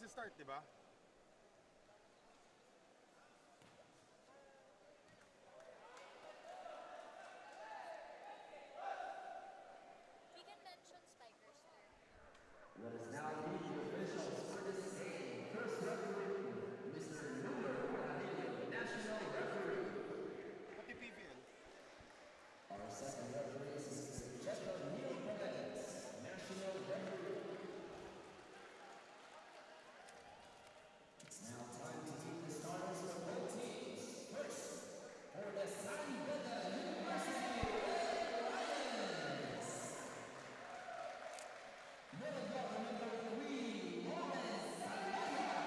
magsa-start, di ba? We can mention Spikers there. Let us now meet the officials for this game. First referee, Mr. Numer, national referee. Pati PVL. Our second referee is Mr. Checo Neil Perez, national referee. It's now time to meet the starters for both teams. First, for the San Beda University Red Lions. Middle blocker number 3, Lawrence Salaya.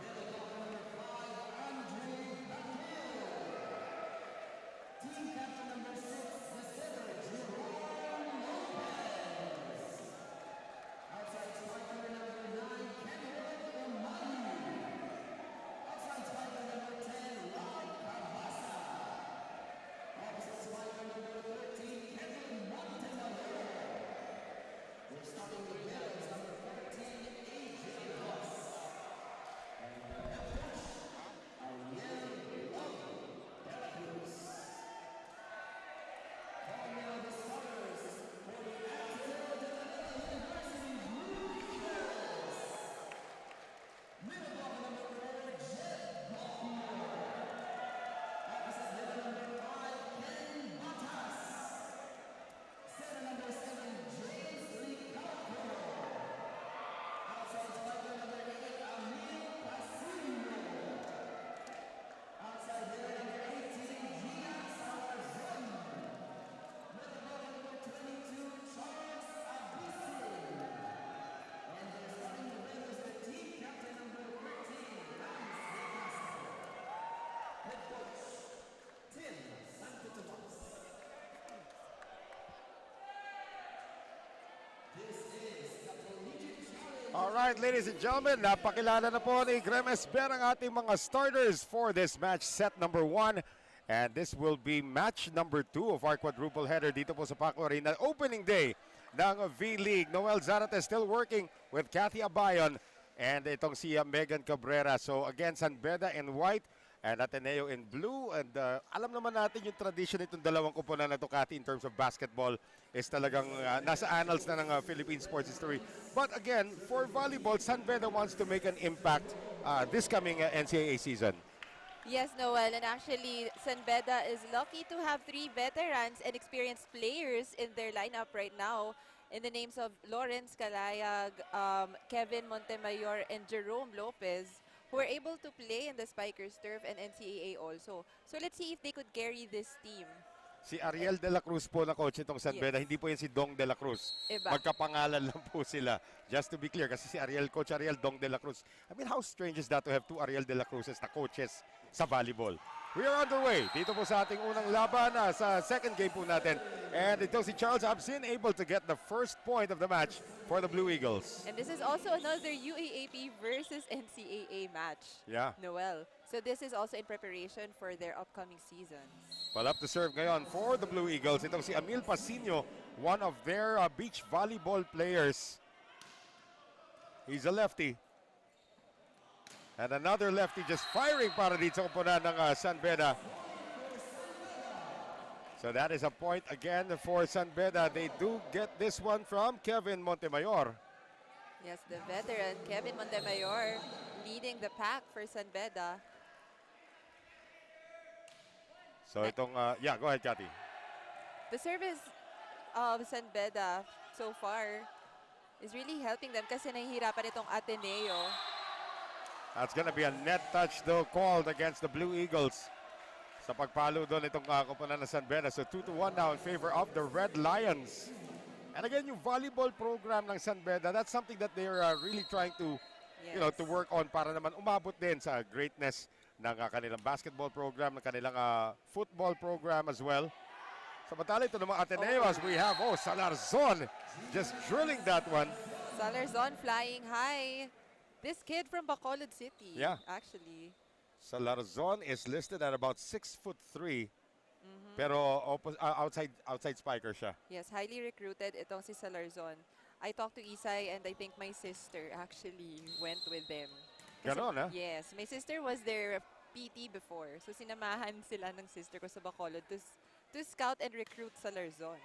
Middle blocker number 5, Andre Batil. Team captain number 6, the center, Jerome Lopez. Outside striker number 9, Kenwood Imani. Outside striker number 10, Rob Cabasa. Opposite striker number 13, Kevin Montenegro. We're starting with players number 14, AJ Ross. And the head coach, Ariel Love de la Cruz. Calling now the starters for the University Blue Eagles. Middle blocker number 4, Jed Baltimore. Opposite middle number 5, Ken Batas. Center number 7, James Licalco. Outside striker number 8, Amir Casino. Outside middle number 18, Gian Salarzon. Middle blocker number 22, Charles Abisin. And they're starting the ring is the team captain number 13, Lance De Castro. Head coach, Tim Santotomas. This is the Collegiate Challenge. All right, ladies and gentlemen, napakilala na po ni Grem Esber ang ating mga starters for this match, set number 1. And this will be match number 2 of our quadruple header dito po sa Paco Arena. Opening day ng V-League. Noel Zarate still working with Kathy Abayon and itong si Megan Cabrera. So again, San Beda in white and Ateneo in blue. And alam naman natin yung tradition itong dalawang kupunan na to, Kathy, in terms of basketball is talagang nasa annals na ng Philippine sports history. But again, for volleyball, San Beda wants to make an impact this coming NCAA season. Yes, Noel, and actually, San Beda is lucky to have 3 veterans and experienced players in their lineup right now in the names of Lawrence Calayag, Kevin Montemayor, and Jerome Lopez, who are able to play in the Spikers Turf and NCAA also. So let's see if they could carry this team. Si Ariel de la Cruz po na coach itong San Beda, hindi po yan si Dong de la Cruz. Iba. Magkapangalan lang po sila. Just to be clear, kasi si Ariel, Coach Ariel Dong de la Cruz. I mean, how strange is that to have 2 Ariel de la Cruzes na coaches sa volleyball? We are underway dito po sa ating unang laban sa second game po natin. And ito si Charles Absin able to get the first point of the match for the Blue Eagles. And this is also another UAAP versus NCAA match, Yeah. Noel. So this is also in preparation for their upcoming seasons. Well, up to serve ngayon for the Blue Eagles. Itong si Emil Pasino, one of their beach volleyball players. He's a lefty. And another lefty just firing para dito sa kupunan ng San Beda. So that is a point again for San Beda. They do get this one from Kevin Montemayor. Yes, the veteran Kevin Montemayor leading the pack for San Beda. So itong, yeah, go ahead, Cathy. The service of San Beda so far is really helping them kasi nahihirapan itong Ateneo. That's gonna be a net touch though called against the Blue Eagles. Sa pagpalo doon itong kupunan ng San Beda. So 2-1 now in favor of the Red Lions. And again, yung volleyball program ng San Beda, that's something that they're really trying to, you know, to work on para naman umabot din sa greatness ng kanilang basketball program, ng kanilang football program as well. Samantala ito naman Ateneo as we have, Salarzon just drilling that one. Salarzon flying high. This kid from Bacolod City, Yeah. actually. Salarzon is listed at about 6'3", pero outside spiker siya. Yes, highly recruited itong si Salarzon. I talked to Isay and I think my sister actually went with them. Kasi- Ganon, ha? Yes, my sister was their PT before. So sinamahan sila ng sister ko sa Bacolod to scout and recruit sa Larzon.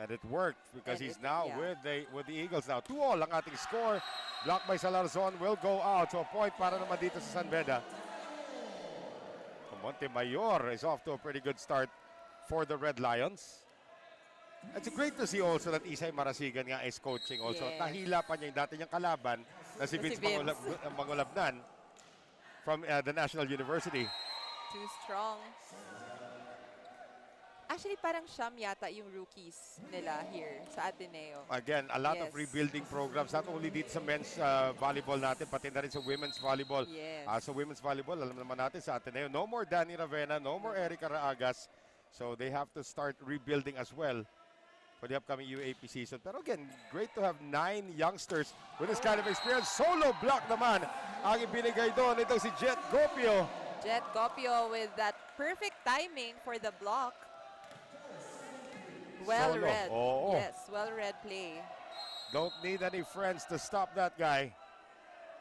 And it worked because And he's it- now yeah. with the Eagles now. 2-all ang ating score. Blocked by Salarzon will go out. So a point para naman dito sa San Beda. Montemayor is off to a pretty good start for the Red Lions. It's great to see also that Isay Marasigan nga is coaching also. Yes. Nahila pa niya yung dati niyang kalaban na si Na si Vince Vince. Mangulabnan from the National University. Too strong. Actually, parang siyam yata yung rookies nila here sa Ateneo. Again, a lot of Yes. rebuilding programs, not only dito sa men's volleyball natin, pati na rin sa women's volleyball. Yes. Sa women's volleyball, alam naman natin sa Ateneo, no more Danny Ravena, no more Erica Raagas. So they have to start rebuilding as well for the upcoming UAP season. Pero again, great to have 9 youngsters with this kind of experience. Solo block naman ang ibinigay doon. Itong si Jet Gopio. Jet Gopio with that perfect timing for the block. Well Solo. read. Oo. Yes, well read play. Don't need any friends to stop that guy.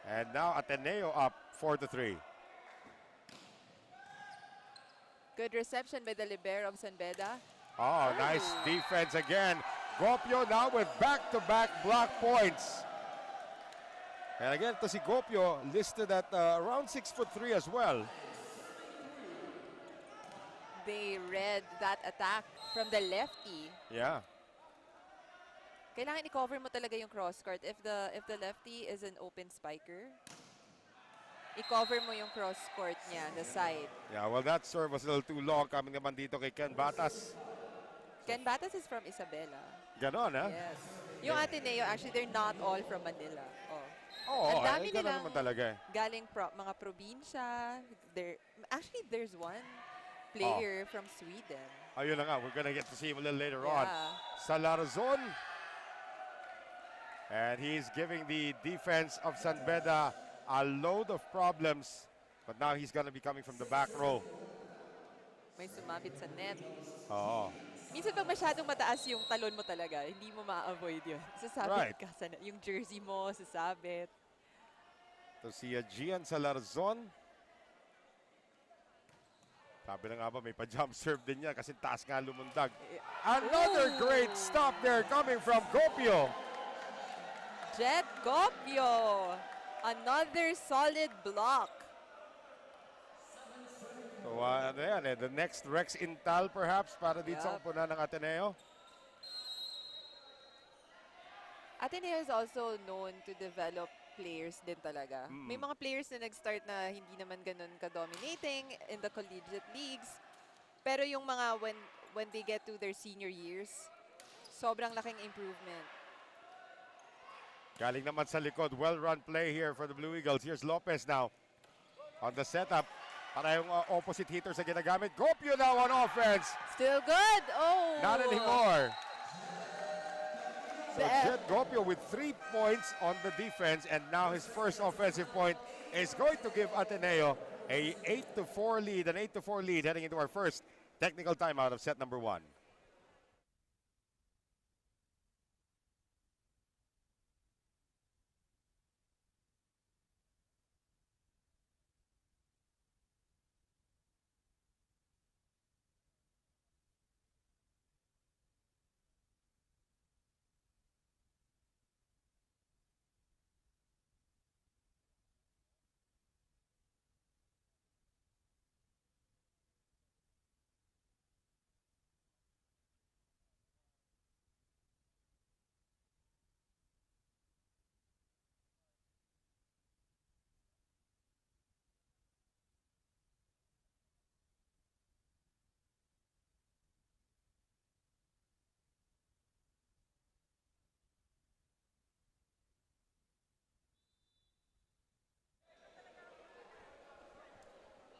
And now Ateneo up 4-3. Good reception by the libero of San Beda. Oh, nice defense again. Gopio now with back-to-back block points. And again, to si Gopio listed at around 6'3" as well. They read that attack from the lefty. Yeah. Kailangan i-cover mo talaga yung cross court. If the lefty is an open spiker, i-cover mo yung cross court niya, the side. Yeah, well, that serve was a little too long coming naman dito kay Ken Batas. Ken Batas is from Isabela. Ganon, ha? Yes. Yung Ateneo, actually, they're not all from Manila. Oh. Oo, Ang dami ganon nilang naman talaga eh. galing mga probinsya. Actually, there's one player from Sweden. Ayun na nga, we're gonna get to see him a little later on. Yeah. Salarzon. And he's giving the defense of San Beda a load of problems. But now he's gonna be coming from the back row. May sumabit sa net. Oo. Minsan pag masyadong mataas yung talon mo talaga, hindi mo ma-avoid yun. Sasabit Right. ka sa net. Yung jersey mo, sasabit. So si Gian Salarzon. Sabi na nga ba, may pa-jump serve din niya kasi taas nga lumundag. Another Ooh. great stop there coming from Gopio. Jet Gopio. Another solid block. So ano yan, the next Rex Intal perhaps para dito sa Yup. kupunan ng Ateneo. Ateneo is also known to develop players din talaga. May mga players na nag-start na hindi naman ganun ka-dominating in the collegiate leagues. Pero yung mga when they get to their senior years, sobrang laking improvement. Galing naman sa likod, well-run play here for the Blue Eagles. Here's Lopez now on the setup. Para yung opposite hitter sa ginagamit. Gopio now on offense. Still good! Oh! Not anymore. So The- Jet Gopio with 3 points on the defense, and now his first offensive point is going to give Ateneo a 8-4 lead, an 8-4 lead heading into our first technical timeout of set number 1.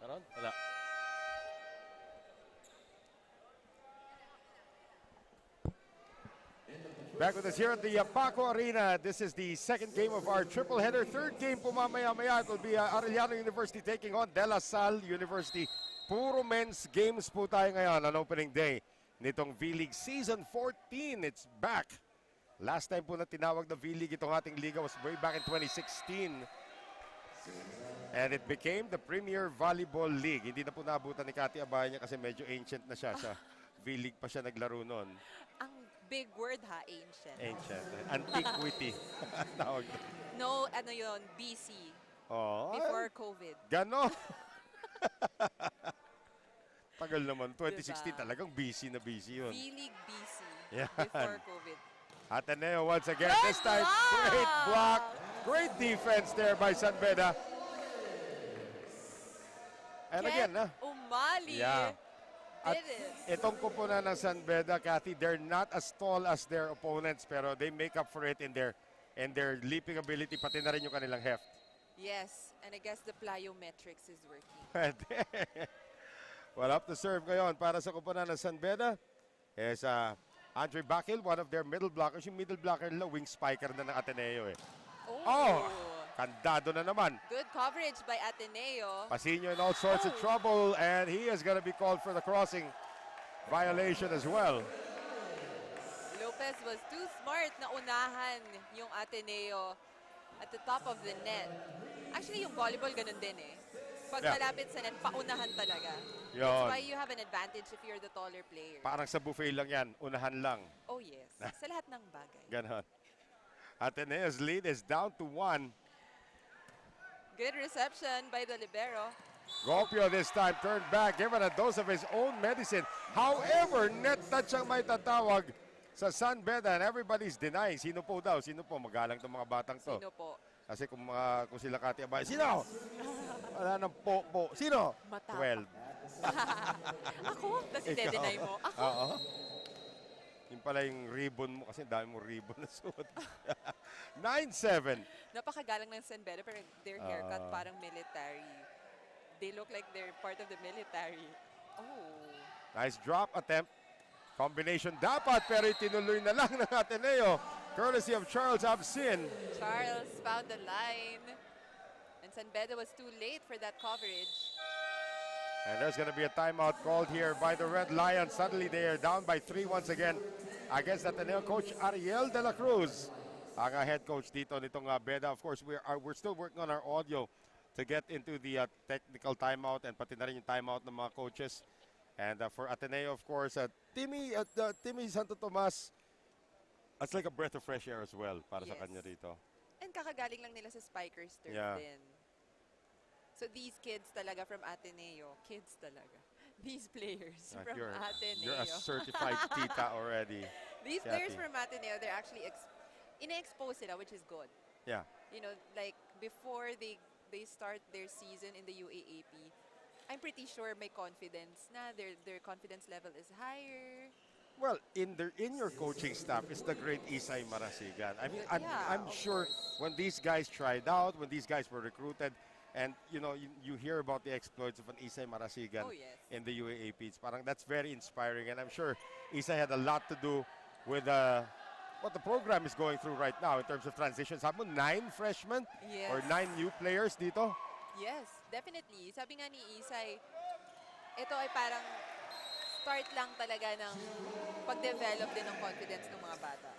Meron? Wala. Back with us here at the Paco Arena. This is the second game of our triple header. Third game po mamaya-maya. It will be Arellano University taking on De La Salle University. Puro men's games po tayo ngayon on opening day nitong V-League Season 14. It's back. Last time po na tinawag na V-League itong ating liga was way back in 2016. And it became the Premier Volleyball League. Hindi na po naabutan ni Cathy Abaya kasi medyo ancient na siya. Sa V-League pa siya naglaro noon. Ang big word ha, ancient. Ancient. Antiquity. Tawag doon. No, ano yun, BC. Oh, Before COVID. Gano. Tagal naman. 2016 Diba? talagang busy na busy yun. V-League BC. Yan. Before COVID. Ateneo once again. Good This time, block! great block. Great defense there by San Beda. And again, Umali. yeah. At Did it. itong kupunan ng San Beda, Cathy, they're not as tall as their opponents, pero they make up for it in their leaping ability, pati na rin yung kanilang heft. Yes, and I guess the plyometrics is working. Well, up to serve ngayon para sa kupunan ng San Beda is Andre Bakil, one of their middle blockers. Yung middle blocker nila, wing spiker na ng Ateneo eh. Oh! Kandado na naman. Good coverage by Ateneo. Pasino in all sorts of trouble, and he is going to be called for the crossing violation as well. Lopez was too smart na unahan yung Ateneo at the top of the net. Actually, yung volleyball ganun din eh. Pag Yeah. malapit sa net, paunahan talaga. That's Yon. why you have an advantage if you're the taller player. Parang sa buffet lang yan, unahan lang. Oh yes, sa lahat ng bagay. Ganon. Ateneo's lead is down to 1. Good reception by the libero. Gopio this time turned back, given a dose of his own medicine. However, net touch ang may tatawag sa San Beda, and everybody's denying. Sino po daw? Sino po? Magalang itong mga batang to. Sino po? Kasi kung sila Cathy Abaya, sino? Wala nang po. Sino? Matapang. 12. Ako? Tapos i-deny mo. Ako? Oo. Yung pala yung ribbon mo, kasi dami mo ribbon na suot. 9-7. Napakagalang ng San Beda, pero their haircut parang military. They look like they're part of the military. Oh. Nice drop attempt. Combination dapat, pero itinuloy na lang ng Ateneo. Courtesy of Charles Absin. Charles found the line. And San Beda was too late for that coverage. And there's going to be a timeout called here by the Red Lions. Suddenly they are down by 3 once again against Ateneo coach Ariel De La Cruz. Ang head coach dito nitong Beda. Of course, we're still working on our audio to get into the technical timeout and pati na rin yung timeout ng mga coaches. And for Ateneo, of course, Timmy Santo Tomas, it's like a breath of fresh air as well para sa Yes. kanya rito. And kakagaling lang nila sa Spikers turf Yeah. din. So these kids talaga from Ateneo, kids talaga. These players from You're Ateneo. a certified tita already. These Kathy. players from Ateneo, they're actually ina-expose sila, which is good. Yeah. You know, like before they start their season in the UAAP, I'm pretty sure may confidence na their confidence level is higher. Well, in your coaching staff is the great Isay Marasigan. I mean, Yeah, I'm of sure course. when these guys tried out, when these guys were recruited, and you hear about the exploits of an Isay Marasigan Oh, yes. in the UAAP. It's parang that's very inspiring, and I'm sure Isay had a lot to do with what the program is going through right now in terms of transitions. Have mo 9 freshmen or Yes. 9 new players dito? Yes, definitely. Sabi nga ni Isay, ito ay parang start lang talaga ng pag-develop din ng confidence ng mga bata.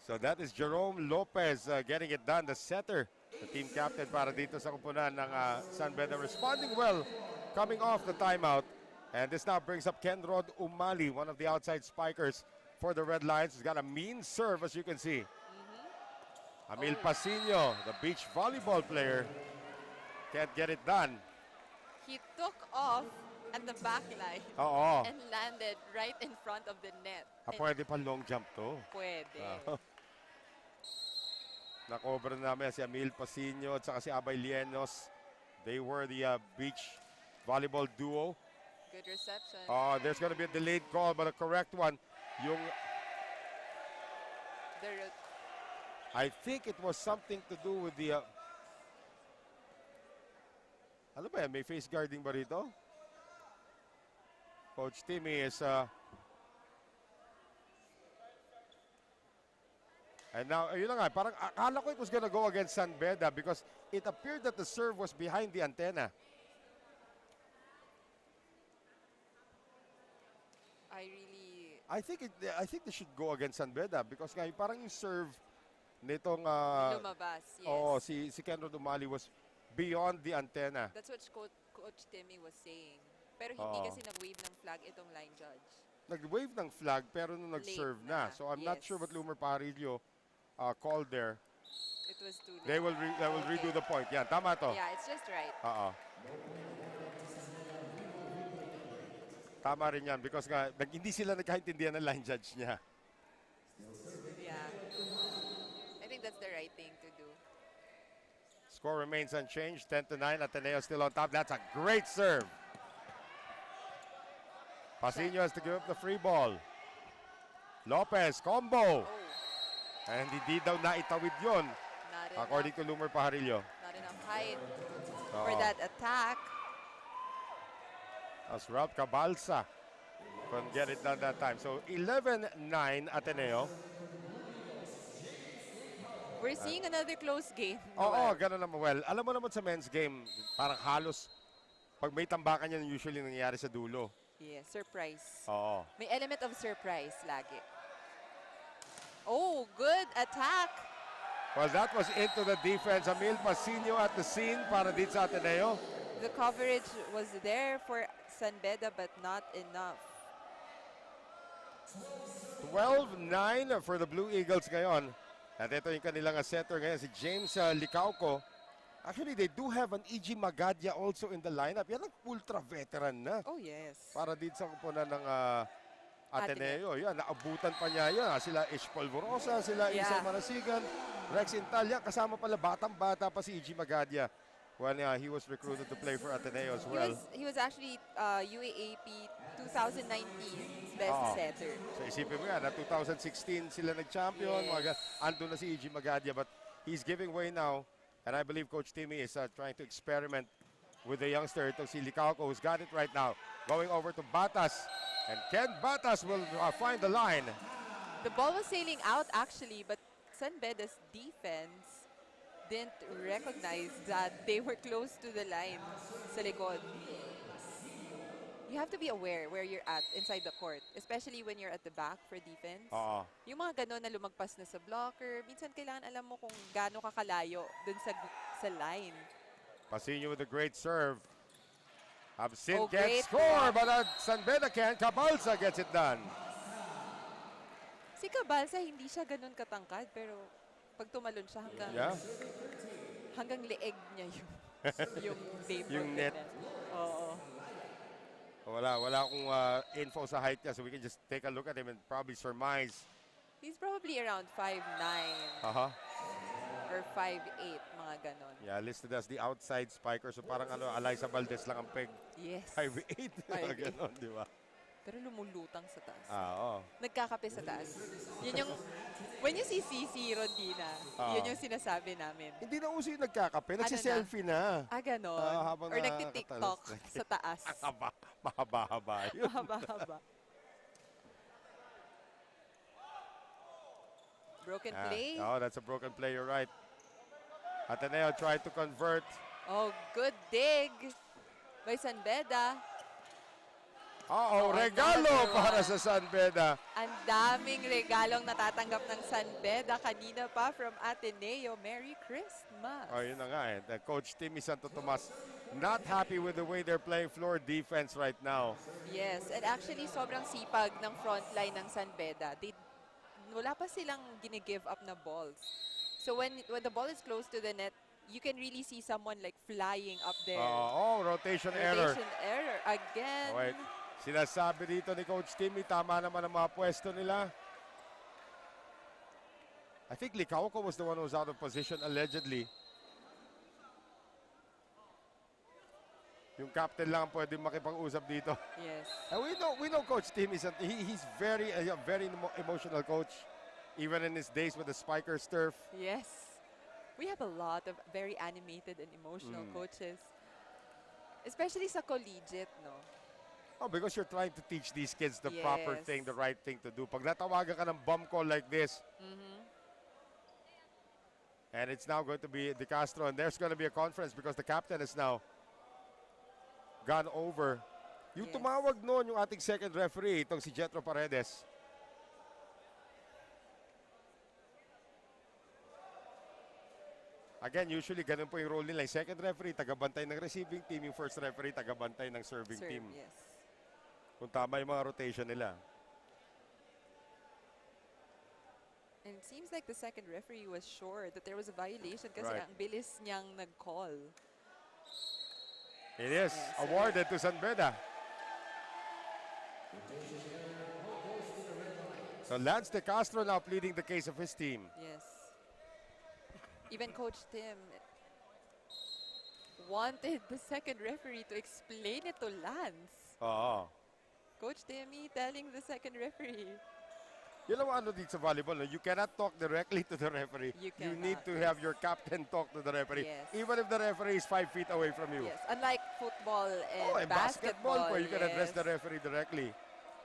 So that is Jerome Lopez getting it done, the setter, the team captain para dito sa kupunan ng San Beda, responding well, coming off the timeout. And this now brings up Kenrod Umali, one of the outside spikers for the Red Lions. He's got a mean serve, as you can see. Amil Pasino, the beach volleyball player, can't get it done. He took off at the back line Oo. and landed right in front of the net. And Pwede pa long jump to. pwede. Nakover na namin si Amil Pasino at saka si Abay Lienos. They were the beach volleyball duo. Good reception. There's going to be a delayed call, but a correct one. Yung, The I think it was something to do with the... ano ba yan? May face guarding ba rito? Coach Timmy is... and now, ayun na nga, parang akala ko it was gonna go against San Beda because it appeared that the serve was behind the antenna. I really I think they should go against San Beda because nga, parang yung serve nitong Lumabas, yes. si Kenro Dumali was beyond the antenna. That's what Coach Timmy was saying. Pero hindi Oo. kasi nag-wave ng flag itong line judge. Nag-wave ng flag pero nung nag-serve Late na. na. So I'm not Yes. sure what Lumer Parillo called there. It was too late. They will redo the point. Yan, tama to. Yeah, it's just right. Oo. Tama rin yan because nga, hindi sila nagkaintindihan ng line judge niya. Yeah. I think that's the right thing to do. Score remains unchanged, 10-9. Ateneo still on top. That's a great serve. Pasino has to give up the free ball. Lopez, combo. Oh, And hindi daw naitawid yun, not according enough, to Lumer Pajarillo. not enough height for Oo. that attack. As Ralph Cabalsa couldn't get it done that time. So 11-9 Ateneo. We're seeing another close game. Oo, Noel. ganun naman. Well, alam mo naman sa men's game, parang halos pag may tambakan yan, usually nangyayari sa dulo. Yeah, surprise. Oo. May element of surprise lagi. Oh, good attack. Well, that was into the defense. Emil Pasino at the scene para dito sa Ateneo. The coverage was there for San Beda but not enough. 12-9 for the Blue Eagles ngayon. At ito yung kanilang setter ngayon, si James Licauco. Actually, they do have an E.G. Magadia also in the lineup. Yan ang ultra-veteran na. Oh, yes. Para dito sa kupunan ng Ateneo. Yan, naabutan pa niya yun. Sila Ish Polvorosa, sila Yeah. Isay Manasigan, Rex Intalia. Kasama pala batang-bata pa si E.G. Magadia when he was recruited to play for Ateneo as well. He was actually UAAP 2019's best Oo. setter. So isipin mo yan, na 2016 sila nag-champion. Yes. Andun na si E.G. Magadia, but he's giving way now. And I believe Coach Timmy is trying to experiment with the youngster. Ito si Licauco, who's got it right now. Going over to Batas. And Ken Batas will find the line. The ball was sailing out actually, but San Beda's defense didn't recognize that they were close to the line sa likod. You have to be aware where you're at inside the court, especially when you're at the back for defense. Oo. Yung mga ganon na lumagpas na sa blocker, minsan kailangan alam mo kung gaano ka kalayo dun sa line. Pasino with a great serve. Absent Oh, great gets score, block. but San Beda can't. Cabalsa gets it done. Si Cabalsa, hindi siya ganun katangkad, pero pag tumalon siya Yeah. hanggang leeg niya yung vapor. Yung net. Oo. Wala akong info sa height niya, so we can just take a look at him and probably surmise. He's probably around 5'9" Uh-huh. or 5'8", mga ganon. Yeah, listed as the outside spiker. So parang Eliza Valdez lang ang peg. Yes. 5'8". 5'8". Ganon, di ba? Pero lumulutang sa taas. Oo. Nagkakape sa taas. Yun yung, when you see CC Rondina, yun yung sinasabi namin. Hindi na uso yung nagkakape. Nagsiselfie na. Ganon. Habang Or nagtitiktok sa taas. Mahaba-haba yun. Mahaba-haba. Broken play. Oh, that's a broken play. You're right. Ateneo tried to convert. Oh, good dig by San Beda. Oh, regalo another para one. sa San Beda. Ang daming regalong natatanggap ng San Beda kanina pa from Ateneo. Merry Christmas. Oh, yun na nga eh. The Coach Timmy Santo Tomas not happy with the way they're playing floor defense right now. Yes, and actually sobrang sipag ng front line ng San Beda. Wala pa silang gine-give up na balls. So when the ball is close to the net, you can really see someone like flying up there. Rotation error. Rotation error again. Wait. Sinasabi dito ni Coach Timmy, tama naman ang mga pwesto nila. I think Licauco was the one who was out of position allegedly. Yung captain lang pwede makipag-usap dito. Yes. And we know Coach Timmy, he's very emotional coach, even in his days with the Spikers turf. Yes. We have a lot of very animated and emotional coaches. Especially sa collegiate, no? Oh, because you're trying to teach these kids the proper Yes. thing, the right thing to do. Pag natawagan ka ng bomb call like this, and it's now going to be De Castro, and there's going to be a conference because the captain is now gone over. Yung Yes. tumawag noon, yung ating second referee, itong si Jetro Paredes, Again, usually ganun po yung role nila. Yung second referee, tagabantay ng receiving team. Yung first referee, tagabantay ng serving team. Yes. Kung tama yung mga rotation nila. And it seems like the second referee was sure that there was a violation kasi Right. ang bilis niyang nag-call. It is Yes. awarded to San Beda. So Lance De Castro now pleading the case of his team. Yes. Even Coach Tim wanted the second referee to explain it to Lance. Oo. Coach Timmy telling the second referee. Yun ang ano dito sa volleyball, no? You cannot talk directly to the referee. You need cannot, to have your captain talk to the referee. Yes. Even if the referee is 5 feet away from you. Yes, unlike football and Oh, in basketball, where you can address the yes. referee directly.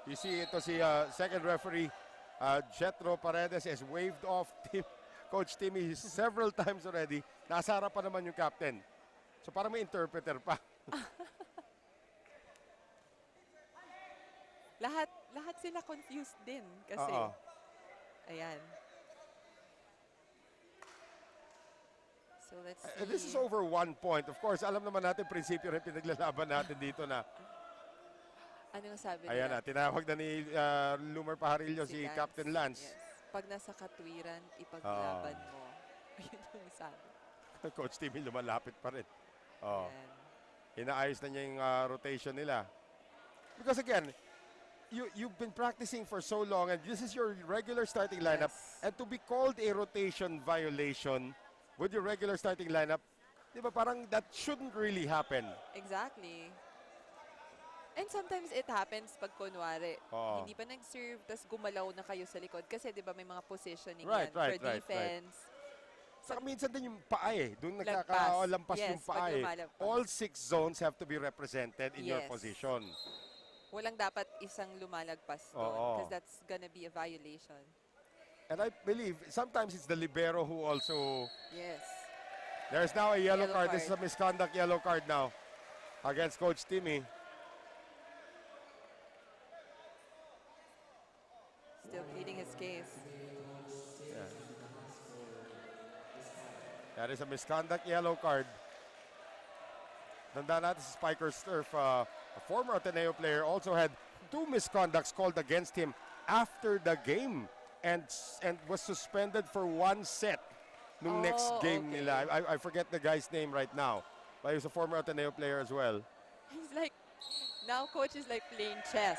You see, ito si second referee, Jetro Paredes has waved off Coach Timmy several times already. Nasa harapan naman yung captain. So parang may interpreter pa. Lahat sila confused din kasi. Oo. Ayan. So let's see. This is over 1 point. Of course, alam naman natin, prinsipyo rin pinaglalaban natin dito na. Anong sabi Ayan na, nila? tinawag na ni Lumer Pajarillo si Lance. Captain Lance. Yes. Pag nasa katwiran, ipaglaban mo. Ayun yung sabi. Coach Timmy lumalapit pa rin. Oh. Ayan. Inaayos na niya yung rotation nila. Because again, you've been practicing for so long and this is your regular starting lineup. Yes. And to be called a rotation violation with your regular starting lineup, di ba parang that shouldn't really happen. Exactly. And sometimes it happens pag kunwari, Oo. hindi pa nag-serve, tas gumalaw na kayo sa likod. Kasi di ba may mga positioning Right, yan right, for right, defense. Saka minsan din yung paa eh. Doon Lagpas. lampas Yes, yung paa pag eh. lumalagpas. All 6 zones have to be represented in your Yes. position. Walang dapat isang lumalagpas doon. Oo. Because that's gonna be a violation. And I believe sometimes it's the libero who also... Yes. There's now a yellow Yellow card. This is a card. misconduct yellow card now against Coach Timmy. Still pleading his case. That is a misconduct yellow card. Tandaan natin si Spiker Sturf, a former Ateneo player, also had 2 misconducts called against him after the game and was suspended for 1 set nung next game okay. nila. I forget the guy's name right now, but he was a former Ateneo player as well. He's like, now coach is like playing chess.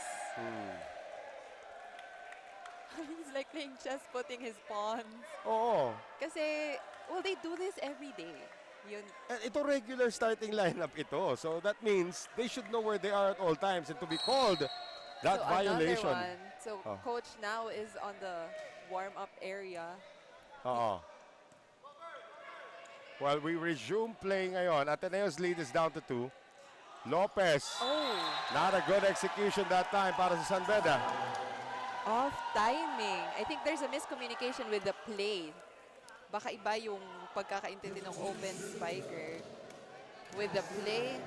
He's like playing chess, putting his pawns. Oo. Kasi, well, they do this every day. Yun. And ito regular starting lineup ito. So that means they should know where they are at all times and to be called that So violation. another one. So Oh. coach now is on the warm-up area. Oo. Well, we resume playing ngayon. Ateneo's lead is down to 2. Lopez, Oh, not a good execution that time para sa San Beda. off timing. I think there's a miscommunication with the play. Baka iba yung pagkakaintindi ng open spiker with the play.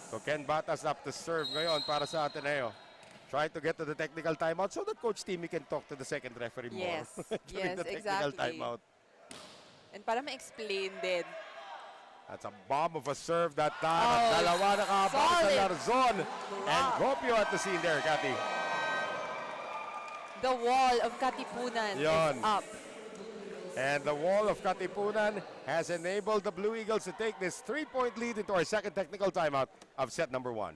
So Ken Batas up to serve ngayon para sa Ateneo. Try to get to the technical timeout so that Coach Timmy can talk to the second referee more. Yes, During yes, the technical exactly. timeout. And para ma-explain din. That's a bomb of a serve that time. At dalawa nakahabang sa solid Larzon. And Gopio at the scene there, Cathy. The wall of Katipunan Yon. is up. And the wall of Katipunan has enabled the Blue Eagles to take this 3-point lead into our second technical timeout of set number 1.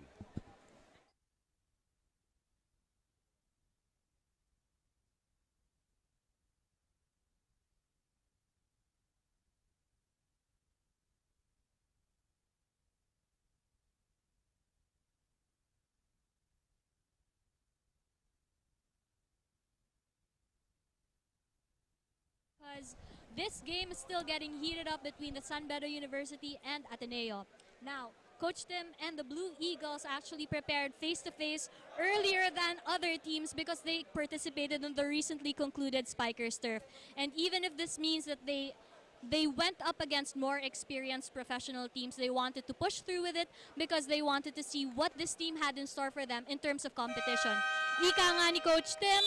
Because this game is still getting heated up between the San Beda University and Ateneo. Now, Coach Tim and the Blue Eagles actually prepared face-to-face earlier than other teams because they participated in the recently concluded Spikers Turf. And even if this means that they went up against more experienced professional teams, they wanted to push through with it because they wanted to see what this team had in store for them in terms of competition. Ika nga ni Coach Tim,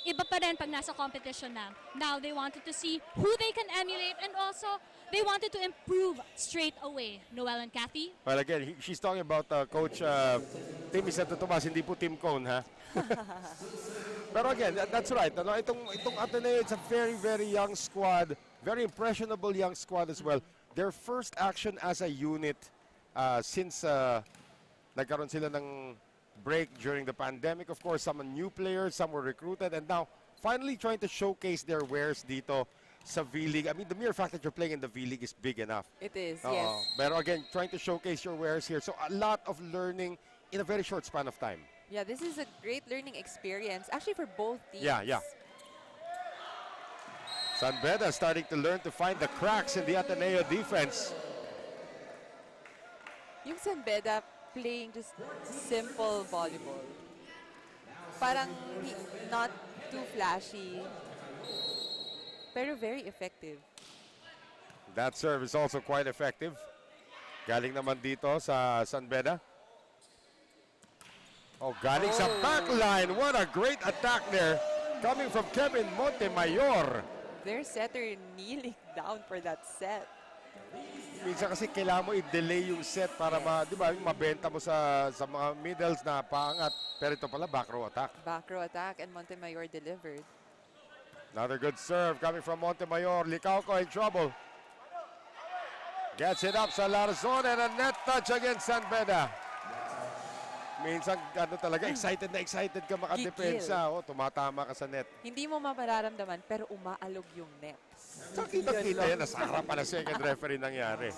iba pa rin pag nasa competition na. Now, they wanted to see who they can emulate and also they wanted to improve straight away. Noel and Kathy? Well, again, she's talking about Coach Timmy Santo Tomas, hindi po Tim Cone, ha? Pero again, that's right. Ano, itong Ateneo, it's a very, very young squad. Very impressionable young squad as well. Their first action as a unit since nagkaroon sila ng break during the pandemic. Of course, some new players, some were recruited, and now finally trying to showcase their wares dito sa V-League. I mean, the mere fact that you're playing in the V-League is big enough. It is, yes. But again, trying to showcase your wares here. So a lot of learning in a very short span of time. Yeah, this is a great learning experience, actually for both teams. Yeah. San Beda starting to learn to find the cracks in the Ateneo defense. Yung San Beda playing just simple volleyball. Parang not too flashy, pero very effective. That serve is also quite effective. Galing naman dito sa San Beda. Oh, galing sa backline. What a great attack there. Coming from Kevin Montemayor. Their setter kneeling down for that set. Minsan kasi kailangan mo i-delay yung set para di ba, yung mabenta mo sa mga middles na paangat. Pero ito pala, back row attack. Back row attack and Montemayor delivered. Another good serve coming from Montemayor. Licauco in trouble. Gets it up sa Larzon and a net touch against San Beda. Minsan, talaga, excited ka makadepensa. Oh, tumatama ka sa net. Hindi mo mapararamdaman, pero umaalog yung net. So, kita-kita yan, nasa harapan na second referee nangyari.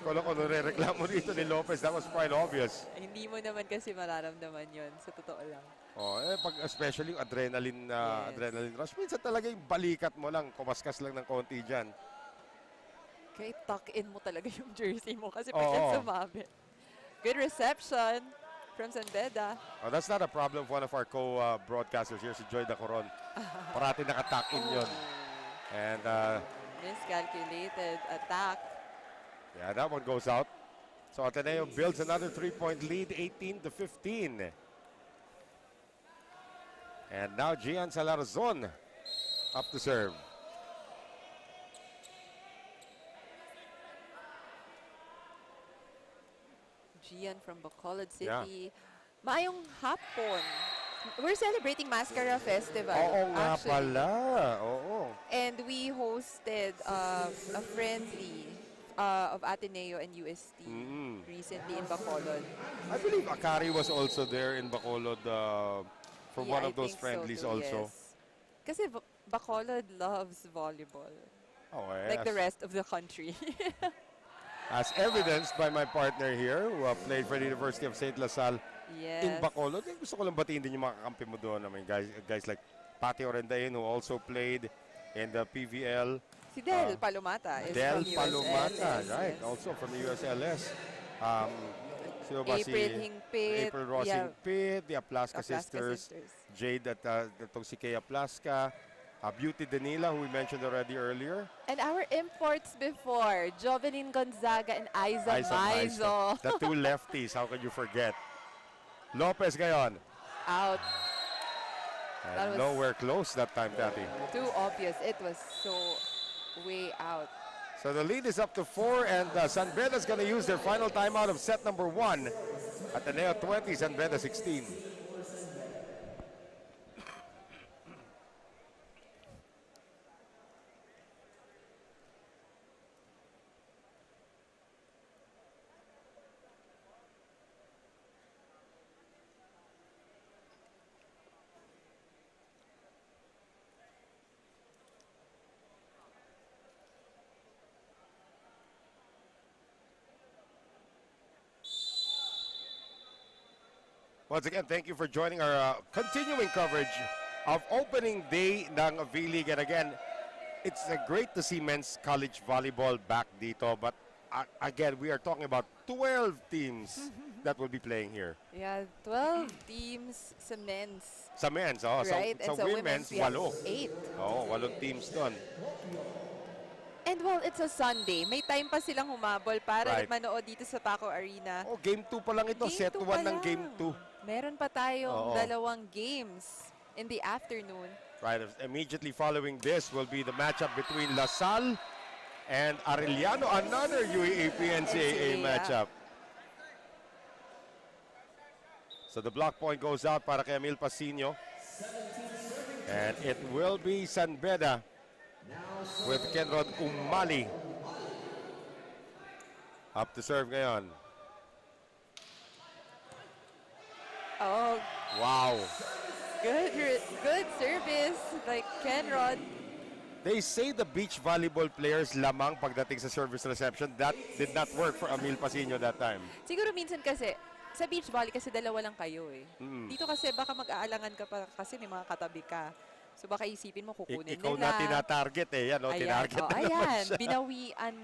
Ikaw lang kung nare-reklamo dito ni Lopez, that was quite obvious. Hindi mo naman kasi mararamdaman yun, sa totoo lang. Oh, especially yung adrenaline, adrenaline rush. Minsan talaga yung balikat mo lang, kumaskas lang ng konti dyan. Kaya tuck in mo talaga yung jersey mo kasi pag sumabit. Good reception from San Beda. Oh, that's not a problem for one of our co-broadcasters here, si Joy Dacoron. Parati nakatuck in yun. And miscalculated attack. Yeah, that one goes out. So Ateneo builds another 3-point lead, 18-15. And now Gian Salarazon up to serve. Gian from Bacolod City. Maayong hapon. We're celebrating Mascara Festival. Oo nga actually. pala. Oo. And we hosted a friendly of Ateneo and UST recently in Bacolod. I believe Akari was also there in Bacolod for one of those think friendlies so too, also. Yes. Kasi Bacolod loves volleyball. Oh, Like the rest of the country. As evidenced by my partner here who played for the University of St. LaSalle in Bacolod. Gusto ko lang batiin din yung mga kakampi mo doon. I mean, guys like Pati Orendain who also played in the PVL. Si Del Palomata is Del from Palomata, USLS. right. Yes. Also from the USLS. Sino ba April Hingpit. April Rossing Pitt, the Aplaska sisters. Jade at itong si Kea Plaska. Beauty Danila, who we mentioned already earlier. And our imports before, Jovelyn Gonzaga and Aiza Maizo. The two lefties, how could you forget? Lopez ngayon. Out. And nowhere close that time, Tati. Too obvious. It was so way out. So the lead is up to 4, and San Beda's going to use their final timeout of set number 1. Ateneo 20, San Beda 16. Once again, thank you for joining our continuing coverage of opening day ng V-League. And again, it's great to see men's college volleyball back dito. But again, we are talking about 12 teams that will be playing here. Yeah, 12 teams sa men's. Sa men's, oh. Right? Sa and women's, we have 8. 8. Oh, 8 teams doon. And well, it's a Sunday. May time pa silang humabol para Right. manood dito sa Paco Arena. Oh, game 2 pa lang ito. Game Set 2 1 pa ng lang. game 2. Meron pa tayong Oo. 2 games in the afternoon. Right, immediately following this will be the matchup between LaSalle and Arellano, another UAAP NCAA NCAA, matchup. So the block point goes out para kay Emil Pasino. And it will be San Beda with Kenrod Umali up to serve ngayon. Oh, Wow. good service like Kenrod. They say the beach volleyball players lamang pagdating sa service reception. That did not work for Emil Pasino that time. Siguro minsan kasi, sa beach volley kasi dalawa lang kayo eh. Dito kasi baka mag-aalangan ka pa kasi may mga katabi ka. So baka isipin mo kukunin Ikaw nila. na tinatarget eh. Yan, Ayan, tinarget na naman ayan, siya. binawian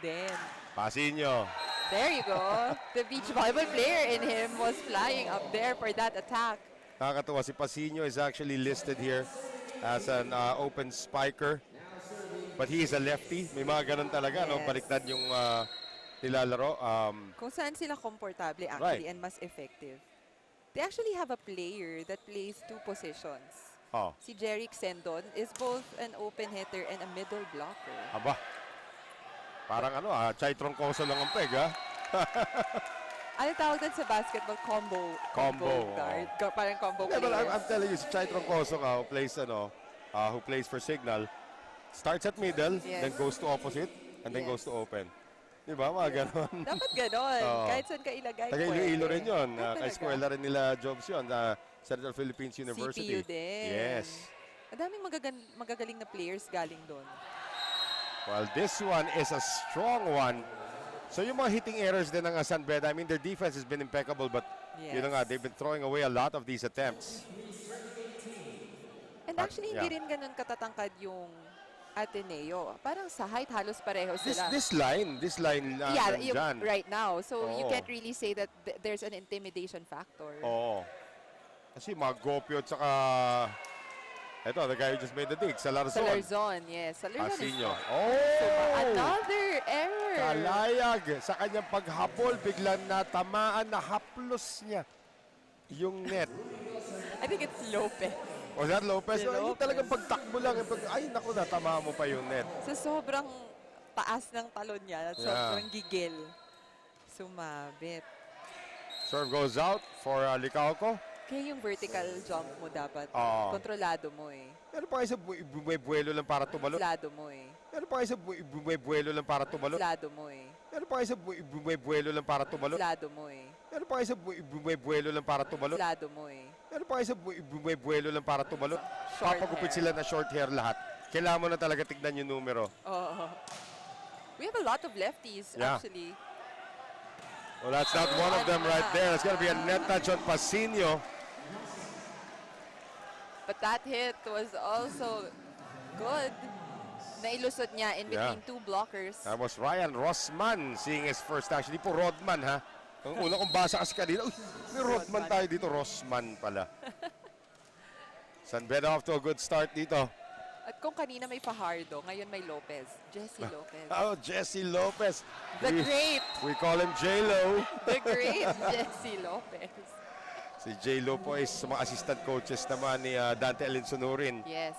din. Pasino. There you go. The beach volleyball player in him was flying up there for that attack. Nakakatuwa, si Pasino is actually listed here as an open spiker. But he is a lefty. May mga ganun talaga, no? Yes. Baliktad yung nilalaro. Kung saan sila komportable actually Right. and mas effective. They actually have a player that plays 2 positions. Oh, Si Jerick Sendon is both an open hitter and a middle blocker. aba. Parang ano, Chai Troncoso lang ang peg, ha? Ano tawag doon sa basketball? Combo, guard. Parang combo Yeah, but player. I'm telling you, si Chai Troncoso nga, who plays for Signal, starts at middle, Yes. then goes to opposite, and then Yes. goes to open. Di ba? Mga ganon. Dapat ganon. Oo. Kahit saan ka ilagay. Taga Iloilo pwede. rin yun. Ah, Kay talaga? eskwela rin nila jobs yun. Central Philippines University. CPU din. Yes. Ang daming magagaling na players galing doon. Well, this one is a strong one. So yung mga hitting errors din ng San Beda, I mean, their defense has been impeccable, but yun na nga, Yes. they've been throwing away a lot of these attempts. And actually, yeah. hindi rin ganun katatangkad yung Ateneo. Parang sa height, halos pareho This sila. this line yeah, nandyan. right now. So you Oo. can't really say that there's an intimidation factor. Oo. Kasi mga Gopio at saka ito, the guy who just made the dig, Sa Salarzon. Larzon, yes. Sa Larzon is Pasino. so, Oh! another error. Kalayag sa kanyang paghabol, biglang natamaan na haplos niya yung net. I think it's Lopez. Was that Lopez? Si Yung Lopez. talagang pagtakbo lang. Ay, naku, natamaan mo pa yung net. Sa sobrang taas ng talon niya, at sobrang gigil. Sumabit. Serve goes out for Licauco. Kaya yung vertical jump mo dapat, Oo. kontrolado mo eh. Meron pa kayo sa buwelo lang para tumalon. Kontrolado mo eh. Meron pa kayo sa buwelo lang para tumalon. Kontrolado mo eh. Meron pa kayo sa buwelo lang para tumalon. Kontrolado mo eh. Meron pa kayo sa buwelo lang para tumalon. Kontrolado mo eh. Meron pa kayo sa buwelo lang para tumalon. Short Papagupit hair. sila na short hair lahat. Kailangan mo na talaga tignan yung numero. Oo. We have a lot of lefties Yeah. actually. Well, that's not one of them right there. It's going to be a net touch on Pasino. But that hit was also good. Nailusot niya in between Yeah. 2 blockers. That was Ryan Rossman seeing his first actually po Rodman, ha? Ang una kong basa kasi kanina, uy, may Rodman tayo dito. Rossman pala. San Beda off to a good start dito. At kung kanina may Fajardo, ngayon may Lopez. Jesse Lopez. Oh, Jesse Lopez. The great, We call him J-Lo. the great Jesse Lopez. Si J-Lo po is sa mga assistant coaches naman ni Dante Alinsunurin. Yes.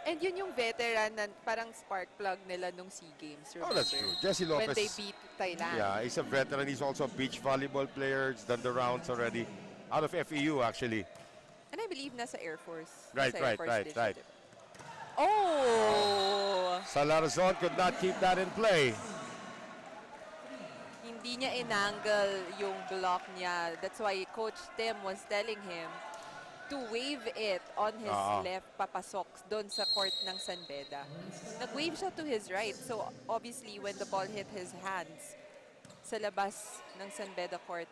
And yun yung veteran na parang spark plug nila nung SEA Games. Oh, that's true. remember? Jesse Lopez. When they beat Thailand. Yeah, he's a veteran. He's also a beach volleyball player. He's done the rounds already. Out of FEU, actually. And I believe nasa Air Force. Right, Nasa Air Force right, din siya, right. diba? Oh! Salarzon could not keep that in play. Hindi niya inangle yung block niya. That's why Coach Tim was telling him to wave it on his left papasok doon sa court ng San Beda. Nag-wave siya to his right. So obviously when the ball hit his hands sa labas ng San Beda court,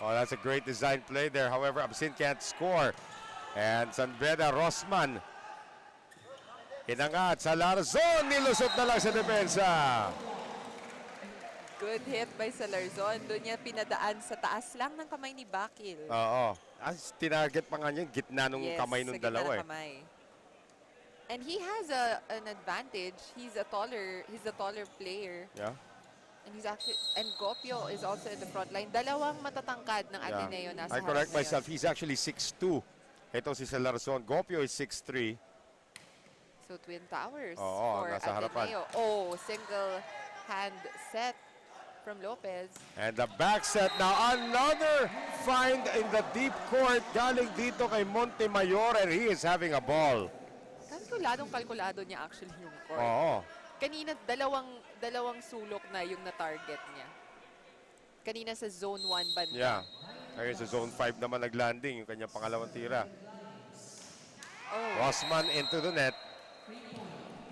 Oh, that's a great design play there. However, Absin can't score. And San Beda, Rossman. Inangat sa Larzon. Nilusot na lang sa depensa. good hit by Salarzon. Doon niya pinadaan sa taas lang ng kamay ni Bakil. Oo. As tinarget pa nga niya, gitna nung Yes, kamay nung sa gitna dalawa ng eh. kamay. And he has an advantage. He's a taller player. Yeah. And he's actually Gopio is also in the front line. Dalawang matatangkad ng Ateneo nasa I harap correct ngayon. myself. He's actually 6'2". Ito si Salarzon. Gopio is 6'3". So Twin Towers Oo, for nasa harapan. Ateneo. Oh, single hand set from Lopez. And the back set now. Another find in the deep court. Galing dito kay Montemayor, and he is having a ball. Kalkulado niya actually yung court. Oo. Kanina, dalawang sulok na yung na-target niya. Kanina sa zone 1 banda. Yeah. Kaya sa zone 5 naman naglanding yung kanyang pangalawang tira. Oh, Osman into the net.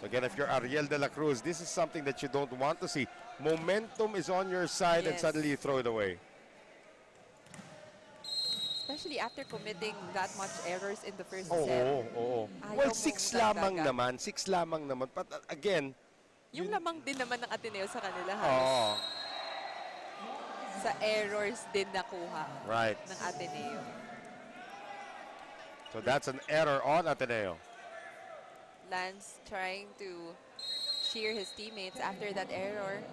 Again, if you're Ariel de la Cruz, this is something that you don't want to see. Momentum is on your side and Yes. suddenly you throw it away. especially after committing that much errors in the first Oo, set. oo. Ayaw Well, mong 6 lamang dagdagan. naman. 6 lamang naman. But again, Yung lamang din naman ng Ateneo sa kanila oo. halos sa errors din nakuha Right. ng Ateneo. So that's an error on Ateneo. Lance trying to cheer his teammates after that error.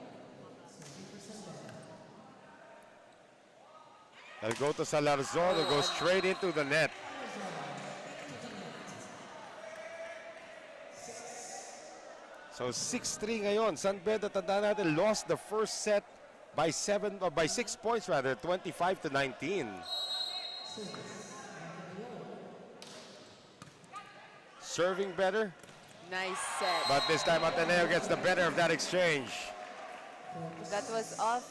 They'll go to Salarzon. They'll go straight into the net. So 6-3 ngayon. San Beda, tanda natin, lost the first set by 6 points rather, 25-19. Serving better, Nice set. but this time Ateneo gets the better of that exchange. That was off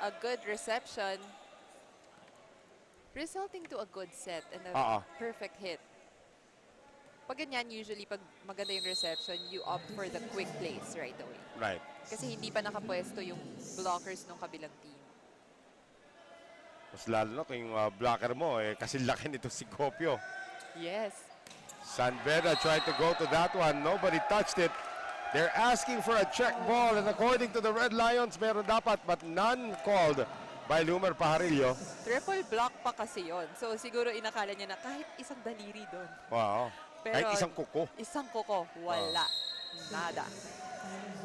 a good reception, resulting to a good set and a perfect hit. Pag ganyan, usually pag maganda yung reception, you opt for the quick plays right away. Right. Kasi hindi pa nakapwesto yung blockers ng kabilang team. Mas lalo na kung yung blocker mo, kasi laki nito si Gopio. Yes. San Beda tried to go to that one. Nobody touched it. They're asking for a check ball, and according to the Red Lions, meron dapat, but none called by Lumer Pajarillo. Triple block pa kasi yon. So siguro inakala niya na kahit isang daliri doon. Wow. Pero Kahit isang kuko. Isang kuko, wala. Nada.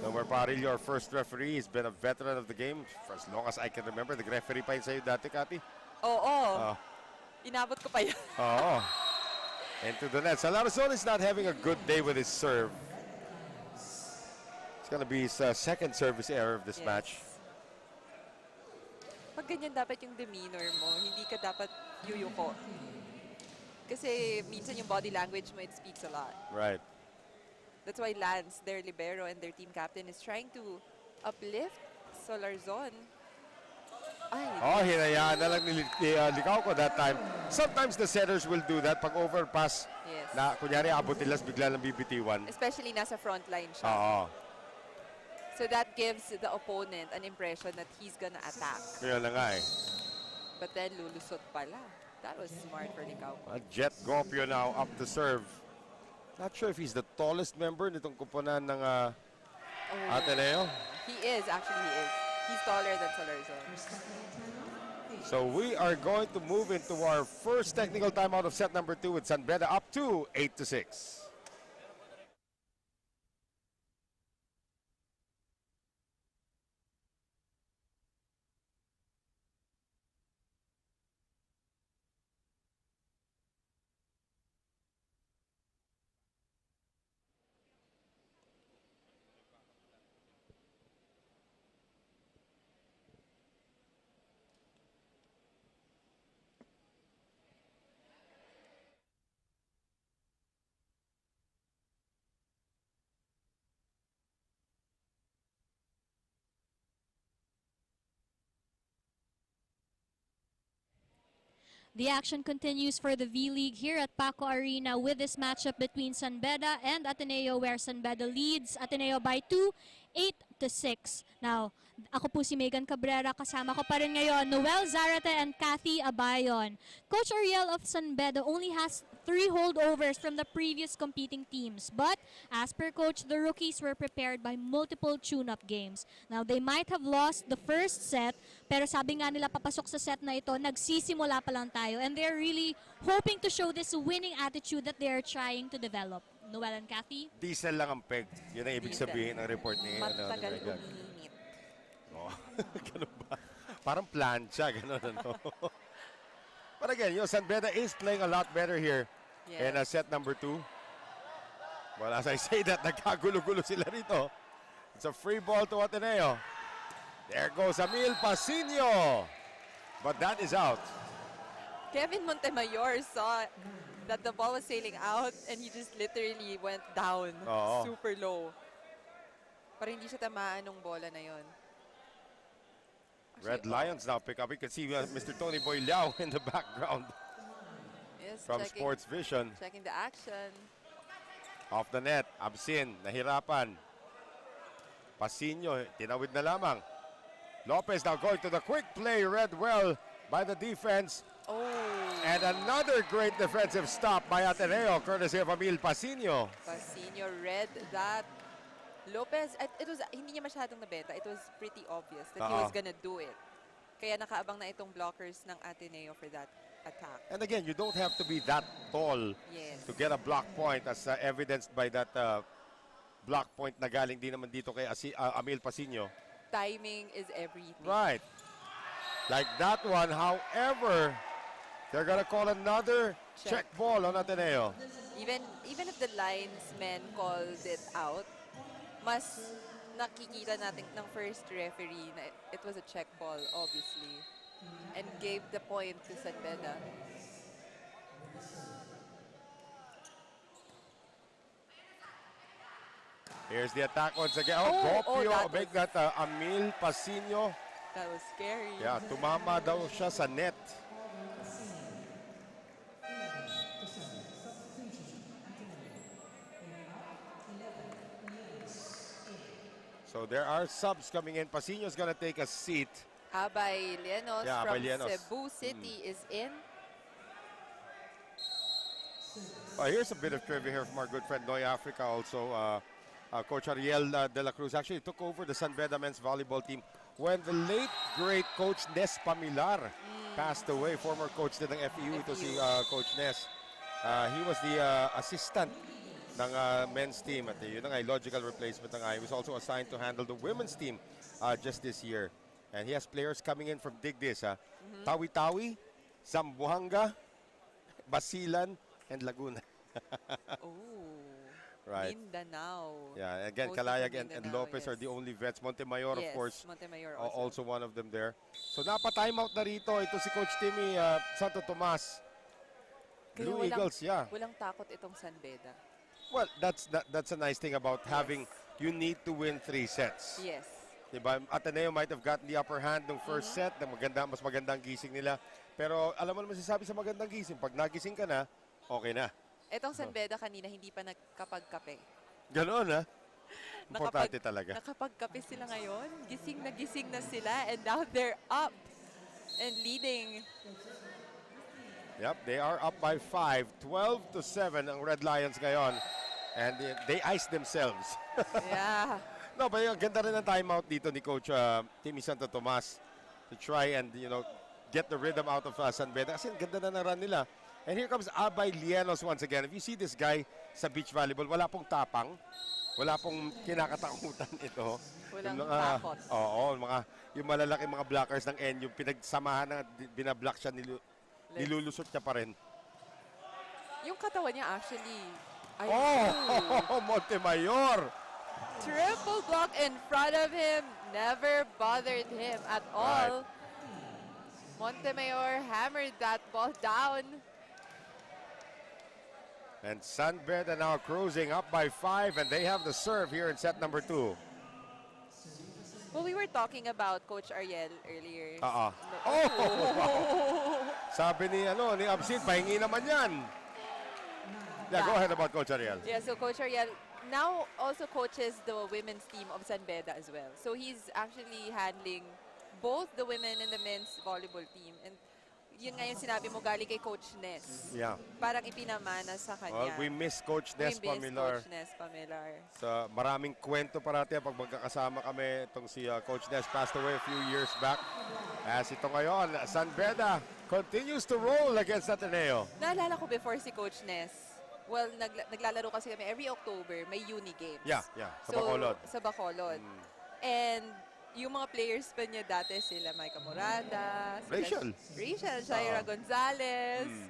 Lumer Pajarillo, our first referee, he's been a veteran of the game for as long as I can remember. Nag-referee pa yun sa'yo dati, Kati? Oo. Inabot ko pa yan. Oo. Into the net. Salarzon is not having a good day with his serve. It's gonna be his second service error of this match. Pag ganyan dapat yung demeanor mo, hindi ka dapat yuyuko. Kasi minsan yung body language mo, it speaks a lot. Right. That's why Lance, their libero and their team captain, is trying to uplift Salarzon. Ay, Oh, hinayaan na lang ni Likaw ko that time. Sometimes the setters will do that pag overpass. yes. Na kunyari abot nila bigla ng BBT1. Especially nasa front line siya. Oo. So that gives the opponent an impression that he's gonna attack. Kaya na nga eh. But then lulusot pala. That was smart for Licauco. Jet Gopio now up to serve. Not sure if he's the tallest member nitong kuponan ng Ateneo. He is, actually he is. He's taller than Salarzon. So we are going to move into our first technical timeout of set number 2 with San Beda up to 8-6. The action continues for the V-League here at Paco Arena with this matchup between San Beda and Ateneo, where San Beda leads Ateneo by 2, 8-6. Now, ako po si Megan Cabrera, kasama ko pa rin ngayon Noel Zarate and Kathy Abayon. Coach Ariel of San Beda only has 3 holdovers from the previous competing teams, but as per coach, the rookies were prepared by multiple tune-up games. Now, they might have lost the first set, pero sabi nga nila papasok sa set na ito, nagsisimula pa lang tayo, and they're really hoping to show this winning attitude that they're trying to develop. Noel and Kathy? Diesel lang ang peg. Yun ang ibig Diesel. sabihin ng report ni Matagal Megan. uminit. Oh. Ganun ba? Parang plancha, ganun ano. But again, San Beda is playing a lot better here in set number 2. Well, as I say that, nagkagulo-gulo sila rito. It's a free ball to Ateneo. There goes Emil Pasino. But that is out. Kevin Montemayor saw that the ball was sailing out and he just literally went down super low. Para hindi siya tamaan ng bola na yon. Red Lions now pick up. You can see Mr. Tony Boy Liao in the background Yes, from Sports Vision. Checking the action. Off the net, Absin, nahirapan. Pasino, tinawid na lamang. Lopez now going to the quick play, read well by the defense. Oh. And another great defensive stop by Ateneo, courtesy of Emil Pasino. Pasino read that. Lopez, it was hindi niya masyadong nabenta. It was pretty obvious that he was gonna do it. Kaya nakaabang na itong blockers ng Ateneo for that attack. And again, you don't have to be that tall to get a block point, as evidenced by that block point na galing din naman dito kay Emil Pasino. Timing is everything. Right. Like that one, however, they're gonna call another check ball on Ateneo. Even if the linesman called it out, mas nakikita natin ng first referee na it was a check ball, obviously, and gave the point to San Beda. Here's the attack once again. Gopio, make that Emil Pasino. That was scary. Yeah, tumama daw siya sa net. So there are subs coming in. Pasino's gonna take a seat. Abay Lienos from Abay Lienos. Cebu City is in. Here's a bit of trivia here from our good friend Noy Africa also. Coach Ariel De La Cruz actually took over the San Beda men's volleyball team when the late, great Coach Nes Pamilar passed away. Former coach din ng FEU, ito si Coach Nes. He was the assistant ng men's team at yun ang logical replacement ng he was also assigned to handle the women's team just this year. And he has players coming in from Digdis, Tawi-Tawi, Zamboanga, Basilan, and Laguna. Right. Mindanao. Yeah, again, Most of Calayag them and Mindanao, Lopez yes. are the only vets. Montemayor, of Yes, course, Montemayor also one of them there. So napa-timeout na rito. Ito si Coach Timmy Santo Tomas. Kaya Blue Eagles, yeah. Walang takot itong San Beda. Well, that's a nice thing about having, you need to win 3 sets. Yes. Diba? Ateneo might have gotten the upper hand ng first set, na mas magandang gising nila. Pero alam mo naman sasabi sa magandang gising, pag nagising ka na, okay na. Itong San Beda kanina hindi pa nagkapagkape. Ganoon, ha? Importante talaga. Nakapagkape sila ngayon. Gising na sila and now they're up and leading. Yep, they are up by 5. 12-7 ang Red Lions ngayon. And they iced themselves. Yeah. No, but ganda rin ang timeout dito ni Coach Timmy Santo Tomas to try and, get the rhythm out of San Beda. Kasi ganda na run nila. And here comes Abay Lienos once again. If you see this guy sa beach volleyball, wala pong tapang. Wala pong kinakatakutan ito. Walang takot. Oo, yung malalaking mga blockers ng NU, pinagsamahan na binablock siya, nilulusot niya pa rin. Yung katawan niya actually. Montemayor! Triple block in front of him. Never bothered him at all. Montemayor hammered that ball down. And San Beda now cruising up by 5, and they have the serve here in set number 2. Well, we were talking about Coach Ariel earlier. Sabi ni Absin, pahingi naman yan. Yeah, go ahead about Coach Ariel. Yeah, so Coach Ariel now also coaches the women's team of San Beda as well. So he's actually handling both the women and the men's volleyball team. And yun nga yung sinabi mo, galing kay Coach Nes. Yeah. Parang ipinamana sa kanya. Well, we miss Coach Nes Pamilar. Coach Nes Pamilar. So, maraming kwento parati pag magkakasama kami. Itong si Coach Nes passed away a few years back. As ito ngayon, San Beda continues to roll against Ateneo. Naalala ko before si Coach Nes, well, naglalaro kasi kami every October, may uni games. Yeah. Sa Bacolod. Sa Bacolod. And yung mga players pa niya dati, sila Micah Morada, sila Rachel. Shaira Oo. Gonzalez. Mm.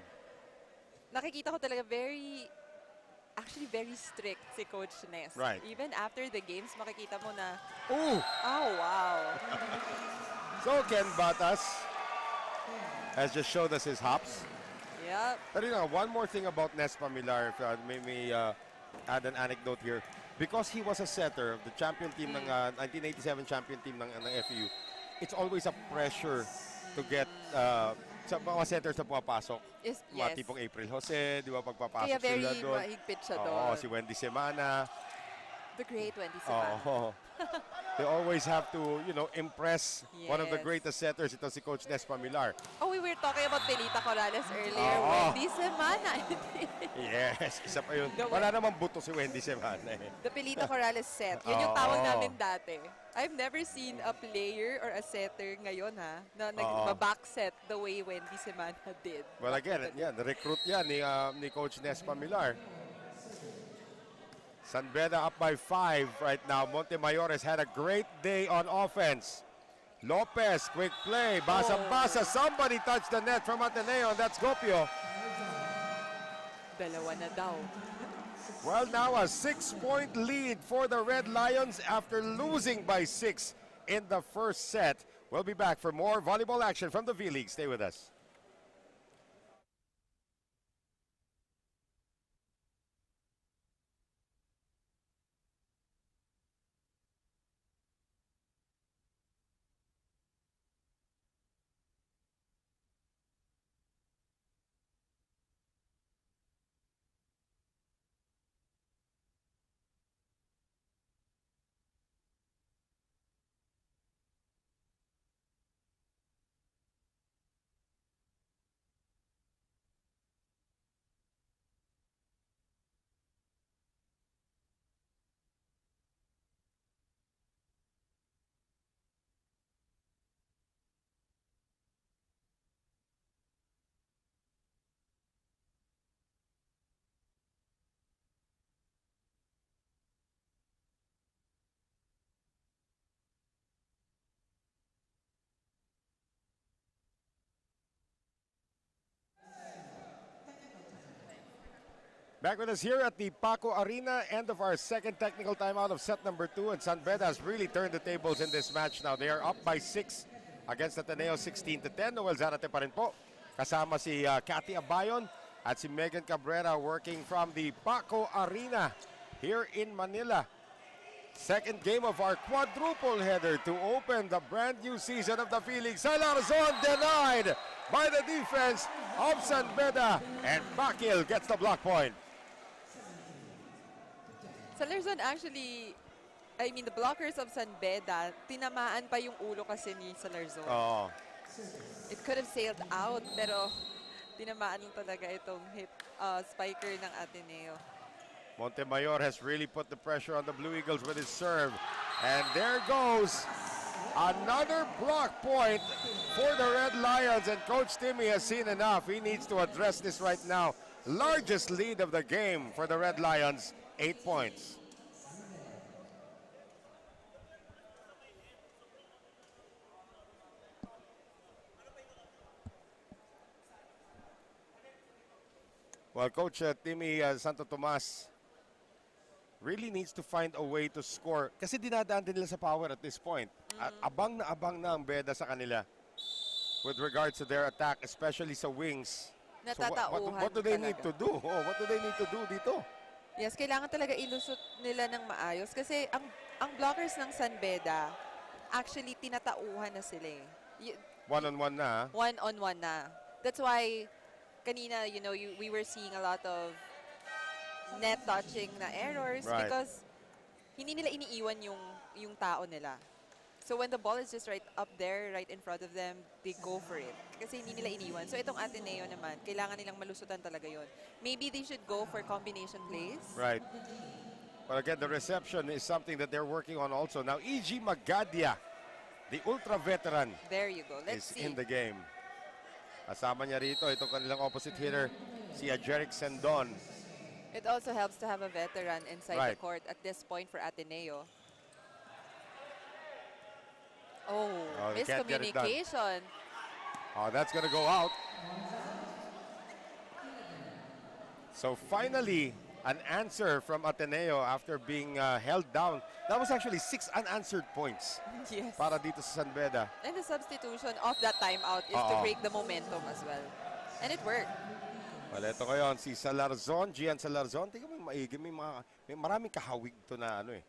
Nakikita ko talaga actually very strict si Coach Ness. Right. Even after the games, makikita mo na, Ooh! oh, wow. So Ken Batas has just showed us his hops. Yep. Pero one more thing about Nes Pamilar, if may add an anecdote here. Because he was a setter of the champion team ng 1987 champion team ng FEU, it's always a pressure to get sa mga setters na pumapasok. Yes. Mga tipong April Jose, di ba, pagpapasok Kaya very sila doon. mahigpit siya Oo, doon. si Wendy Semana. The great Wendy Semana. Oo. They always have to, impress one of the Yes. greatest setters. Ito si Coach Nes Pamilar. Oh, we were talking about Pelita Corrales earlier. Oo. Wendy Semana. Yes, isa pa yun. The Wala namang buto si Wendy Semana eh. The Pelita Corrales set. Yun yung Oo. tawag namin dati. I've never seen a player or a setter ngayon na nag-back set the way Wendy Semana did. Well, again, recruit yan ni Coach Nes Pamilar. San Beda up by 5 right now. Montemayor has had a great day on offense. Lopez, quick play. Basa-basa. Somebody touched the net from Ateneo. That's Gopio. Dalawa na daw. Well, now a 6-point lead for the Red Lions after losing by 6 in the first set. We'll be back for more volleyball action from the V-League. Stay with us. Back with us here at the Paco Arena, end of our second technical timeout of set number 2, and San Beda has really turned the tables in this match now. They are up by 6 against Ateneo, 16-10. Noel Zarate pa rin po. Kasama si Cathy Abayon at si Megan Cabrera working from the Paco Arena here in Manila. Second game of our quadruple header to open the brand new season of the V-League. Salarzon denied by the defense of San Beda, and Bakil gets the block point. Salarzon actually, the blockers of San Beda, tinamaan pa yung ulo kasi ni Salarzon. Oh. It could have sailed out, pero tinamaan lang talaga itong hip spiker ng Ateneo. Montemayor has really put the pressure on the Blue Eagles with his serve. And there goes another block point for the Red Lions. And Coach Timmy has seen enough. He needs to address this right now. Largest lead of the game for the Red Lions, 8 points. Well, Coach Timmy Santo Tomas really needs to find a way to score. Kasi dinadaan din nila sa power at this point. At abang na ang Beda sa kanila with regards to their attack, especially sa wings. So what do they need to do? Oh, what do they need to do dito? Yes, kailangan talaga ilusot nila ng maayos. Kasi ang blockers ng San Beda, actually tinatauhan na sila eh. One-on-one na. Ha? One-on-one na. That's why kanina, we were seeing a lot of net touching na errors because hindi nila iniiwan yung tao nila. So when the ball is just right up there, right in front of them, they go for it. Kasi hindi nila iniwan. So itong Ateneo naman, kailangan nilang malusutan talaga yon. Maybe they should go for combination plays. Right. But again, the reception is something that they're working on also. Now, E.G. Magadia, the ultra-veteran, There you go. Let's is see. in the game. Kasama niya rito, itong kanilang opposite hitter, si Ajeric Sendon. It also helps to have a veteran inside the Right. court at this point for Ateneo. Oh, Oh, they can't get it done. miscommunication. Oh, that's going to go out. So finally, an answer from Ateneo after being held down. That was actually 6 unanswered points Yes. para dito sa San Beda. And the substitution of that timeout is to Oo. break the momentum as well. And it worked. Well, ito ngayon, si Salarzon, Gian Salarzon. Tingnan mo yung maigi, may maraming kahawig to na ano eh,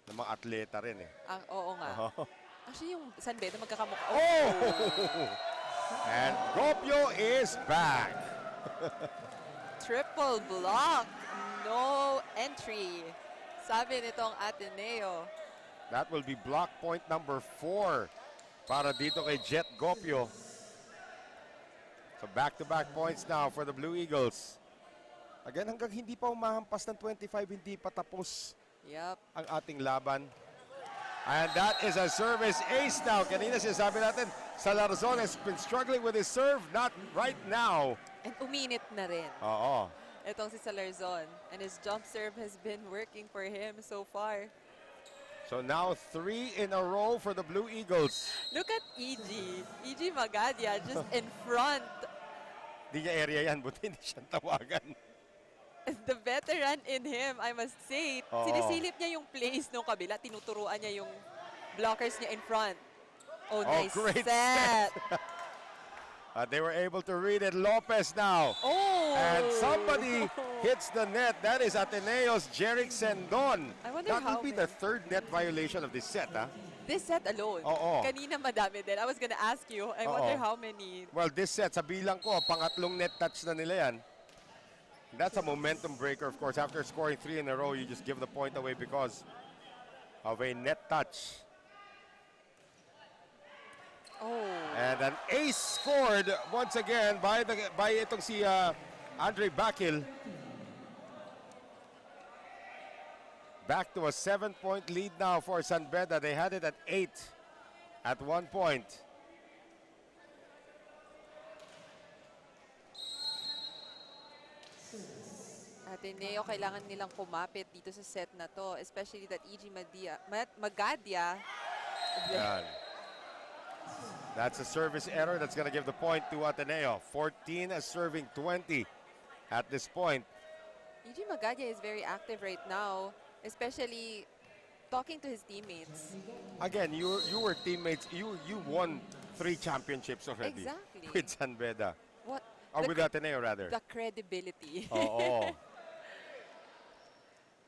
na mga atleta rin eh. Oo nga. Oh. Actually, yung San Beda magkakamukha. Oh! And Gopio is back. Triple block. No entry. Sabi nitong Ateneo. That will be block point number 4 para dito kay Jet Gopio. So back-to-back points now for the Blue Eagles. Again, hanggang hindi pa umahampas ng 25, hindi pa tapos Yep. ang ating laban. And that is a service ace now. Kanina sinasabi natin, Salarzon has been struggling with his serve, not right now. And uminit na rin. Oo. Itong si Salarzon. And his jump serve has been working for him so far. So now 3 in a row for the Blue Eagles. Look at EG. EG Magadia just in front. Di niya area yan, buti hindi siya tawagan. The veteran in him, I must say, Oo. sinisilip niya yung plays nung kabila. Tinuturuan niya yung blockers niya in front. Oh, nice great set. They were able to read it. Lopez now. Oh! And somebody hits the net. That is Ateneo's Jeric Sendon. I wonder That how will be many. the 3rd net violation of this set, huh? This set alone. Oo. Kanina madami din. I was gonna ask you, I Oo. wonder how many. Well, this set, sa bilang ko, pangatlong net touch na nila yan. That's a momentum breaker, of course. After scoring 3 in a row, you just give the point away because of a net touch. Oh. And an ace scored once again by itong si Andre Bakil. Back to a 7-point lead now for San Beda. They had it at 8 at one point. Ateneo, kailangan nilang kumapit dito sa set na to. Especially that EG Magadia. Yan. That's a service error. That's going to give the point to Ateneo. 14 as serving 20 at this point. EG Magadia is very active right now, especially talking to his teammates. Again, you were teammates. You won 3 championships already. Exactly. With San Beda. What? Or with Ateneo, rather. The credibility. Oo.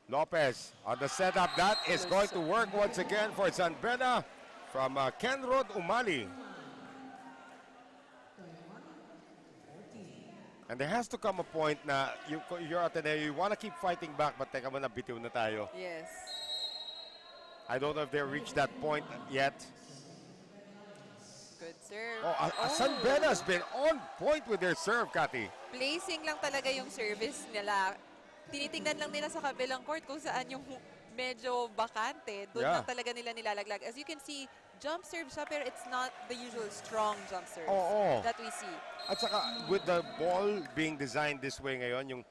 Lopez on the setup. That is going to work once again for San Beda from Kenrod Umali. And there has to come a point na you're Ateneo, you want to keep fighting back, but teka muna, bitiw na tayo. Yes. I don't know if they reached that point yet. Good serve. San Beda has been on point with their serve, Kati. Placing lang talaga yung service nila. Tinitingnan lang nila sa kabilang court kung saan yung medyo bakante. Doon Yeah. lang talaga nila nilalaglag. As you can see, jump serve siya pero it's not the usual strong jump serve Oo. that we see. At saka, with the ball being designed this way ngayon, yung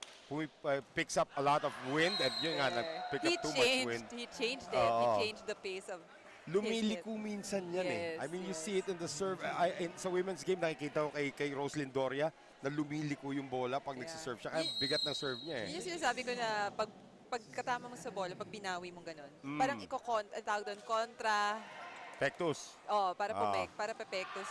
picks up a lot of wind, and yun nga, nag-pick up too much wind. He changed it. He Oo. changed the pace of Lumiliko minsan yan eh. Yes, I mean, you yes. see it in the serve. Sa women's game, nakikita ko kay Roslyn Doria na lumiliko yung bola pag Yeah. nagsiserve siya. Kaya bigat ng serve niya eh. Yun yung sinasabi ko na pagkatama mo sa bola, pag binawi mong ganun, Mm. parang tawag doon, kontra, Pectus. para pepektos,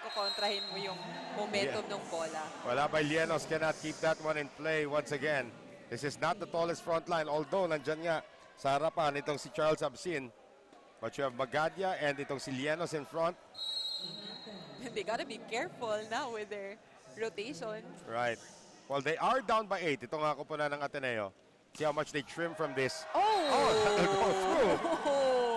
kukontrahin mo yung momentum ng bola. Wala by Lienos cannot keep that one in play once again. This is not the tallest front line, although nandyan nga sa harapan itong si Charles Absin. But you have Magadia and itong si Lienos in front. They gotta be careful now with their rotation. Right. Well, they are down by 8. Ito nga ako po na ng Ateneo. See how much they trim from this. That'll go through.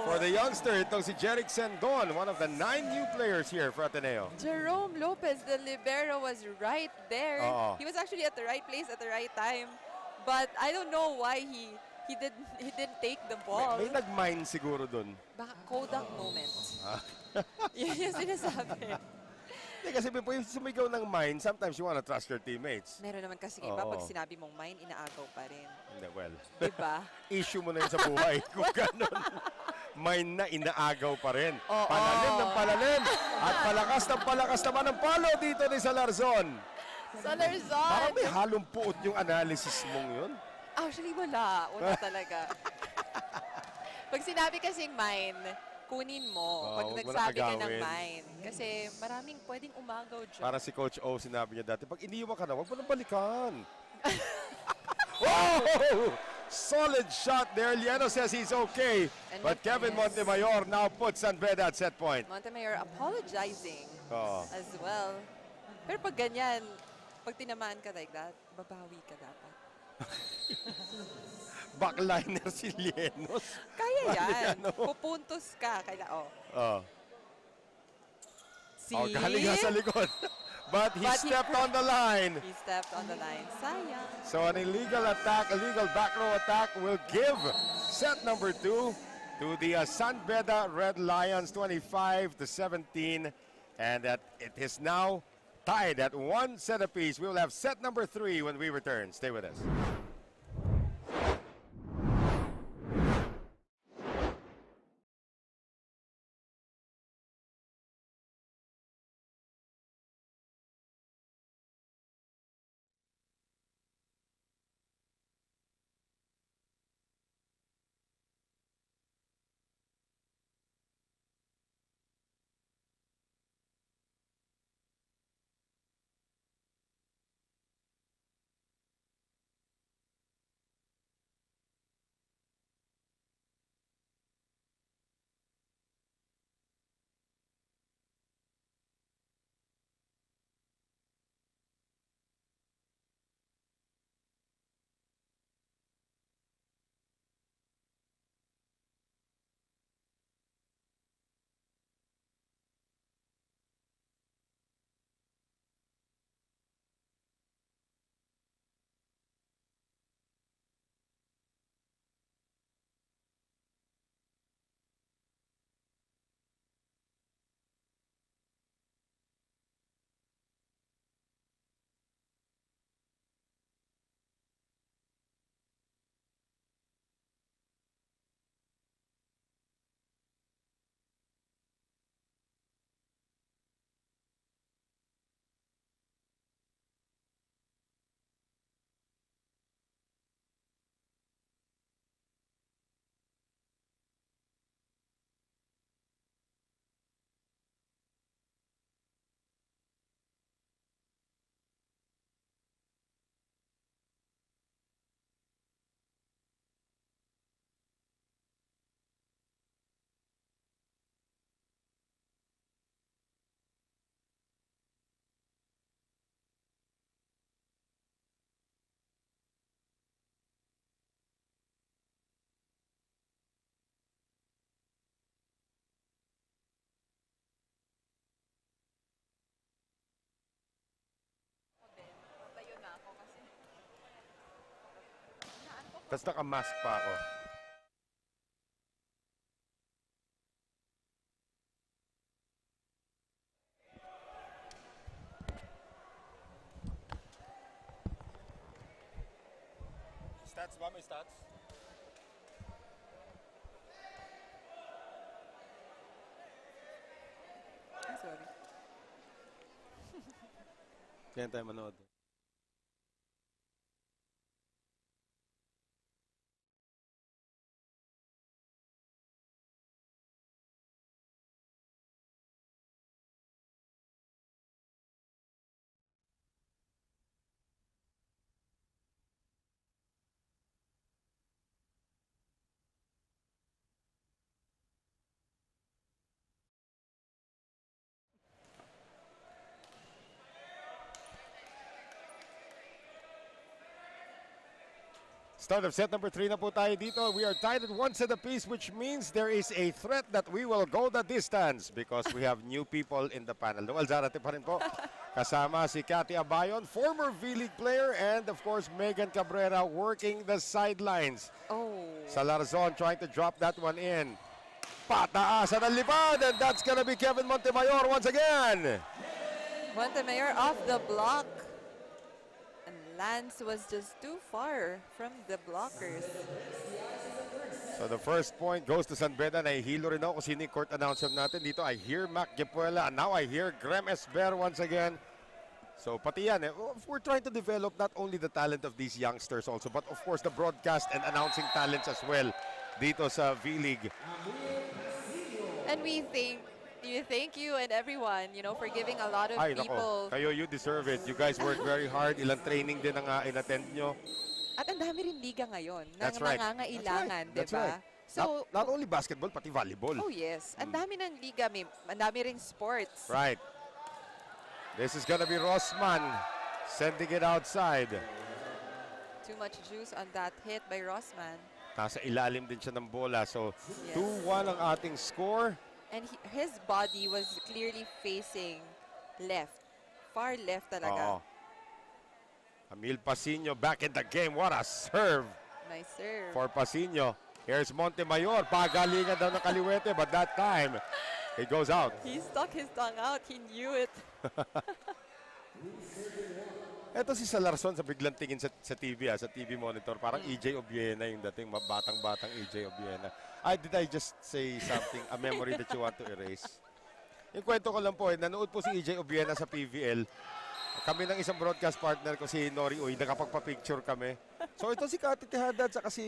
For the youngster, itong si Jeric Sendon, one of the 9 new players here for Ateneo. Jerome Lopez, the libero, was right there. Oo. He was actually at the right place at the right time. But I don't know why he didn't take the ball. May nag-mine siguro dun. Baka Kodak moment. Yan yung sinasabi. Hindi, kasi before you sumigaw ng mine, sometimes you wanna trust your teammates. Meron naman kasi iba, Oo. pag sinabi mong mine, inaagaw pa rin. Hindi, well. Diba? Issue mo na yun sa buhay kung ganun. may inaagaw pa rin. Oo. Palalim ng palalim. At palakas naman ang palo dito ni Salarzon. Salarzon! Parang may halong puot yung analysis mong yun. Actually, wala. Wala talaga. Pag sinabi kasing mine, kunin mo. Pag huwag mo na nagsabi ka ng agawin. mine. Kasi maraming pwedeng umagaw dyan. Para si Coach O, sinabi niya dati, pag iniiwan ka na, huwag mo nang balikan. Oh! Solid shot there. Lieno says he's okay. And But Kevin yes. Montemayor now puts San Beda at set point. Montemayor apologizing Oh. as well. Pero pag ganyan, pag tinamaan ka like that, babawi ka dapat. Backliner si Lienos. Kaya yan. Ano? Pupuntos ka. Oh. See? Oh, galing nga sa likod. But he stepped on the line. He stepped on the line. Sayang. So an illegal back row attack will give set number 2 to the San Beda Red Lions 25-17. And that it is now tied at 1 set apiece. We will have set number 3 when we return. Stay with us. Tapos naka-mask pa ako. Stats ba? May stats? I'm sorry. Kaya tayo manood. Start of set number 3 na po tayo dito. We are tied at 1 set apiece, which means there is a threat that we will go the distance because we have new people in the panel. Noel Zarate pa rin po. Kasama si Cathy Abayon, former V-League player, and of course, Megan Cabrera working the sidelines. Oh. Salarzon trying to drop that one in. Pataasan ang lipad, and that's gonna be Kevin Montemayor once again. Montemayor off the block. And Lance was just too far from the blockers. So the first point goes to San Beda. Nahihilo rin ako kung sino yung court announcer natin dito. I hear Mac Gepuela and now I hear Grem Esber once again. So pati yan, we're trying to develop not only the talent of these youngsters also, but of course the broadcast and announcing talents as well dito sa V-League. And we thank you and everyone, for giving a lot of Ay, people. nako, kayo, you deserve it. You guys work very hard. Ilang training din ang in-attend nyo. At ang dami rin liga ngayon That's nang right. nangangailangan, That's di ba? right. So, Not only basketball, pati volleyball. oh yes, ang dami ng liga, ang dami ring sports. Right. This is gonna be Rossman sending it outside. Too much juice on that hit by Rossman. Nasa ilalim din siya ng bola. So, Yes. 2-1 ang ating score. And his body was clearly facing left. Far left talaga. Oo. Camille Pasino back in the game. What a serve Nice serve. for Pasino. Here's Montemayor. Pagalingan daw ng kaliwete, but that time, it goes out. He stuck his tongue out. He knew it. Ito si Salarson sa biglang tingin sa TV, sa TV monitor. Parang EJ Obiena yung dating batang-batang EJ Obiena. Did I just say something, a memory that you want to erase? Yung kwento ko lang po, nanood po si EJ Obiena sa PVL. Kami ng isang broadcast partner ko, si Nori Uy, nakapagpa-picture kami. So ito si Cathy Tejada at saka si...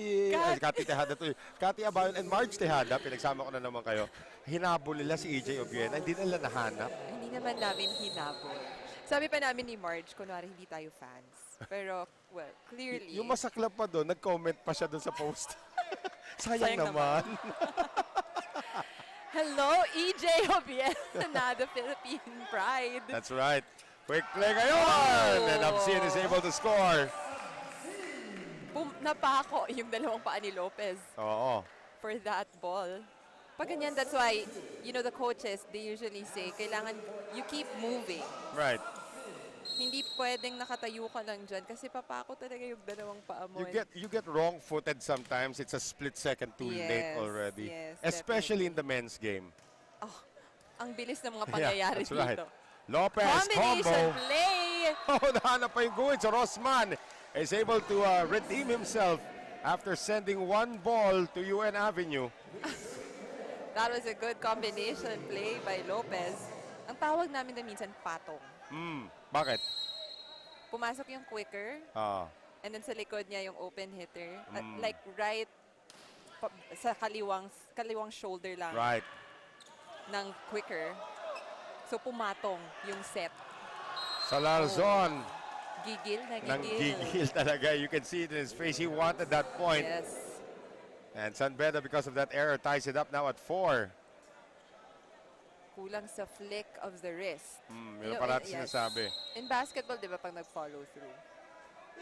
Cathy Tejada to. Cathy Abayon and Marge Tejada, pinagsama ko na naman kayo. Hinabol nila si EJ Obiena, hindi nila nahanap. Hindi naman namin hinabol. Sabi pa namin ni Marge, kunwari hindi tayo fans. Pero, well, clearly... Yung masaklap pa doon, nag-comment pa siya doon sa post. Sayang naman. Hello, EJ Obiena, the Philippine pride. That's right. Quick play ngayon! And Absin is able to score. Napako yung dalawang paa ni Lopez Oo. for that ball. Pag ganyan, that's why, the coaches, they usually say, kailangan you keep moving. Right. Hindi pwedeng nakatayo ka lang dyan kasi papako talaga yung dalawang paa mo. You get wrong-footed sometimes. It's a split second too late already. Yes, especially in the men's game. Oh, ang bilis ng mga pangyayari that's right. dito. Lopez, Combination combo. play! Oh, nahanap pa yung guhit. So Rossman is able to redeem himself after sending one ball to UN Avenue. That was a good combination play by Lopez. Ang tawag namin na minsan patong. Bakit? Pumasok yung quicker, and then sa likod niya yung open hitter. Like right sa kaliwang shoulder lang Right. ng quicker. So pumatong yung set. Salarzon. Gigil na Nang gigil. gigil talaga. You can see it in his face. He wanted that point. Yes. And San Beda, because of that error, ties it up now at 4. Kulang sa flick of the wrist. Yun parati sinasabi. In basketball, di ba, pag nag-follow through?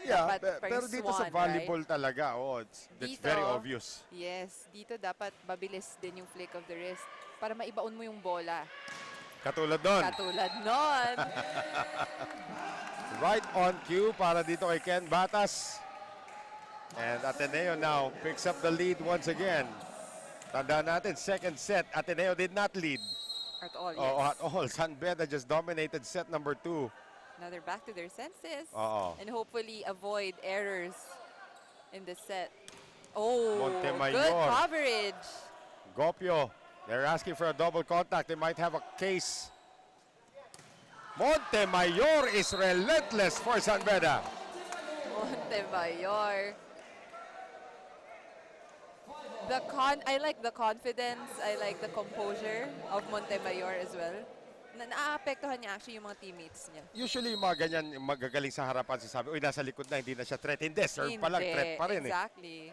Yeah, Dapat pero pag dito sa swan, volleyball talaga, it's Dito, very obvious. Yes, dito dapat mabilis din yung flick of the wrist para maibaon mo yung bola. Katulad nun. Katulad nun. Right on cue para dito kay Ken Batas. And Ateneo now picks up the lead once again. Tandaan natin, second set, Ateneo did not lead. At all, yes. Oh, at all. San Beda just dominated set number 2. Now they're back to their senses. Oo. And hopefully avoid errors in the set. Oh, Montemayor. good coverage. Gopio, they're asking for a double contact. They might have a case. Montemayor is relentless for San Beda. Montemayor. I like the confidence. I like the composure of Montemayor as well. Naaapektuhan niya actually yung mga teammates niya. Usually yung mga ganyan, yung magagaling sa harapan, sasabi, uy, nasa likod na, hindi na siya threat. Hindi, serve pa lang, threat pa rin. Exactly.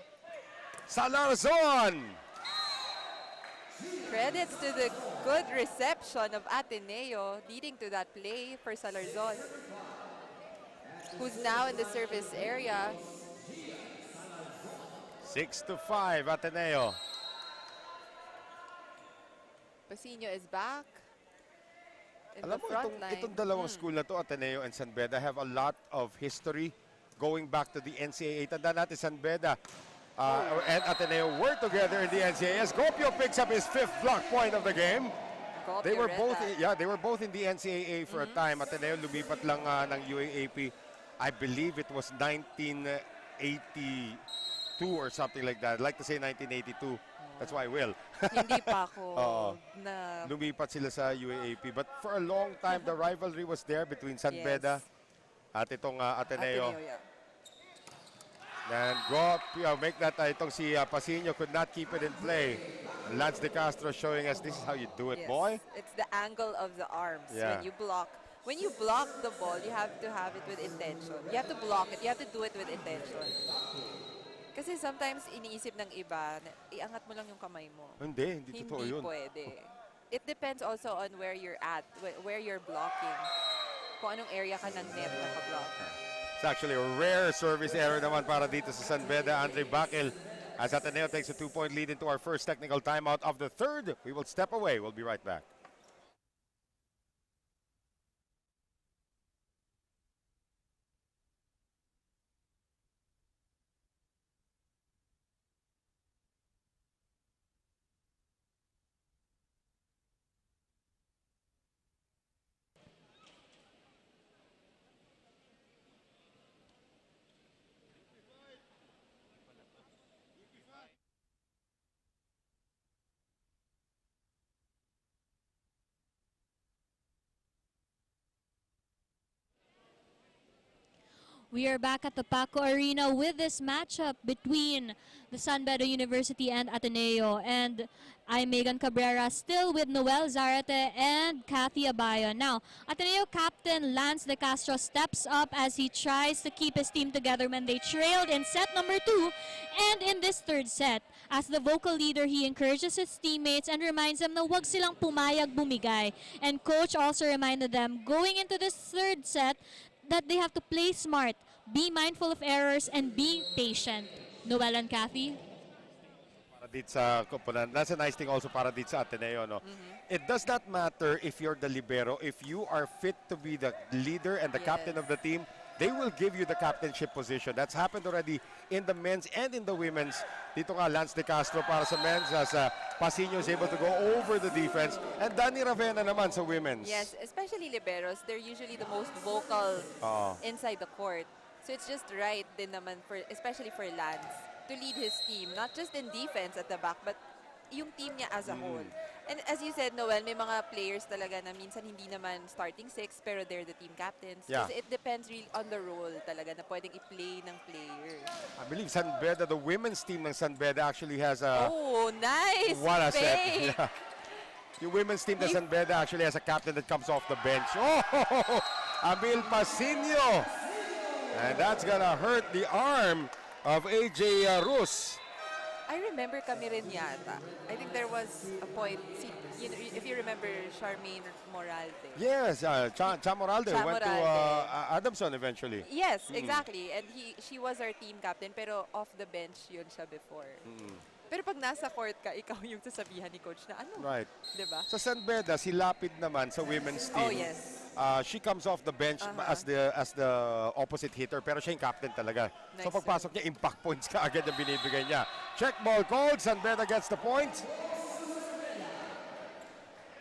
Salarzon! Credits to the good reception of Ateneo leading to that play for Salarzon, who's now in the service area. 6-5, Ateneo. Pasino is back in Alam the mo, front itong, line. itong dalawang school na to, Ateneo and San Beda, have a lot of history going back to the NCAA. Tandaan natin, San Beda and Ateneo were together in the NCAA. Gopio picks up his 5th block point of the game. They were both, they were both in the NCAA for a time. Ateneo lumipat lang ng UAAP. I believe it was 1982 or something like that. I'd like to say 1982. That's why I will. Hindi pa ako Oo. na... Lumipat sila sa UAAP. But for a long time, the rivalry was there between San Beda at itong Ateneo. yeah. And make that itong si Pasino could not keep it in play. Lance De Castro showing us this is how you do it, Yes. boy. It's the angle of the arms. Yeah. When you block the ball, you have to have it with intention. You have to block it. You have to do it with intention. Kasi sometimes iniisip ng iba, iangat mo lang yung kamay mo. Hindi totoo yun. Hindi pwede. It depends also on where you're at, where you're blocking. Kung anong area ka ng net nakablock. It's actually a rare service error naman para dito sa San Beda. Andre Bakel, as Ateneo takes a 2-point lead into our first technical timeout of the third. We will step away. We'll be right back. We are back at the Paco Arena with this matchup between the San Beda University and Ateneo. And I'm Megan Cabrera, still with Noel Zarate and Kathy Abayo. Now, Ateneo captain Lance De Castro steps up as he tries to keep his team together when they trailed in set number 2. And in this third set, as the vocal leader, he encourages his teammates and reminds them na wag silang pumayag bumigay. And coach also reminded them going into this third set that they have to play smart, be mindful of errors, and be patient. Noel and Kathy? Para dito sa Kupunan, that's a nice thing also para dito sa Ateneo. No? It does not matter if you're the libero. If you are fit to be the leader and the captain of the team, they will give you the captainship position. That's happened already in the men's and in the women's. Dito nga, Lance De Castro para sa men's as Pasino is able to go over the defense. And Danny Ravena naman sa women's. Yes, especially liberos, they're usually the most vocal inside the court. So it's just right din naman, especially for Lance, to lead his team, not just in defense at the back, but yung team niya as a whole. And as you said, Noel, may mga players talaga na minsan hindi naman starting six, pero they're the team captains. Yeah. Kasi it depends really on the role talaga na pwedeng i-play ng player. I believe San Beda, the women's team ng San Beda actually has a... Oh, nice! What a set. fake. Yeah. Yung women's team ng San Beda actually has a captain that comes off the bench. Oh, Abil Pasino. And that's gonna hurt the arm of AJ Rus. I remember kami rin yata. I think there was a point, if you remember Charmaine Moralde. Yes, Cha Moralde Cha went to Moralde. Adamson eventually. Yes, exactly. And she was our team captain, pero off the bench yun siya before. Pero pag nasa court ka, ikaw yung sasabihan ni coach na ano? Right. Diba? Sa San Beda, si Lapid naman sa women's team. Oh, yes. She comes off the bench as the opposite hitter, pero siya yung captain talaga. So Nice. pagpasok niya, impact points ka agad yung binibigay niya. Check ball called, San Beda gets the point.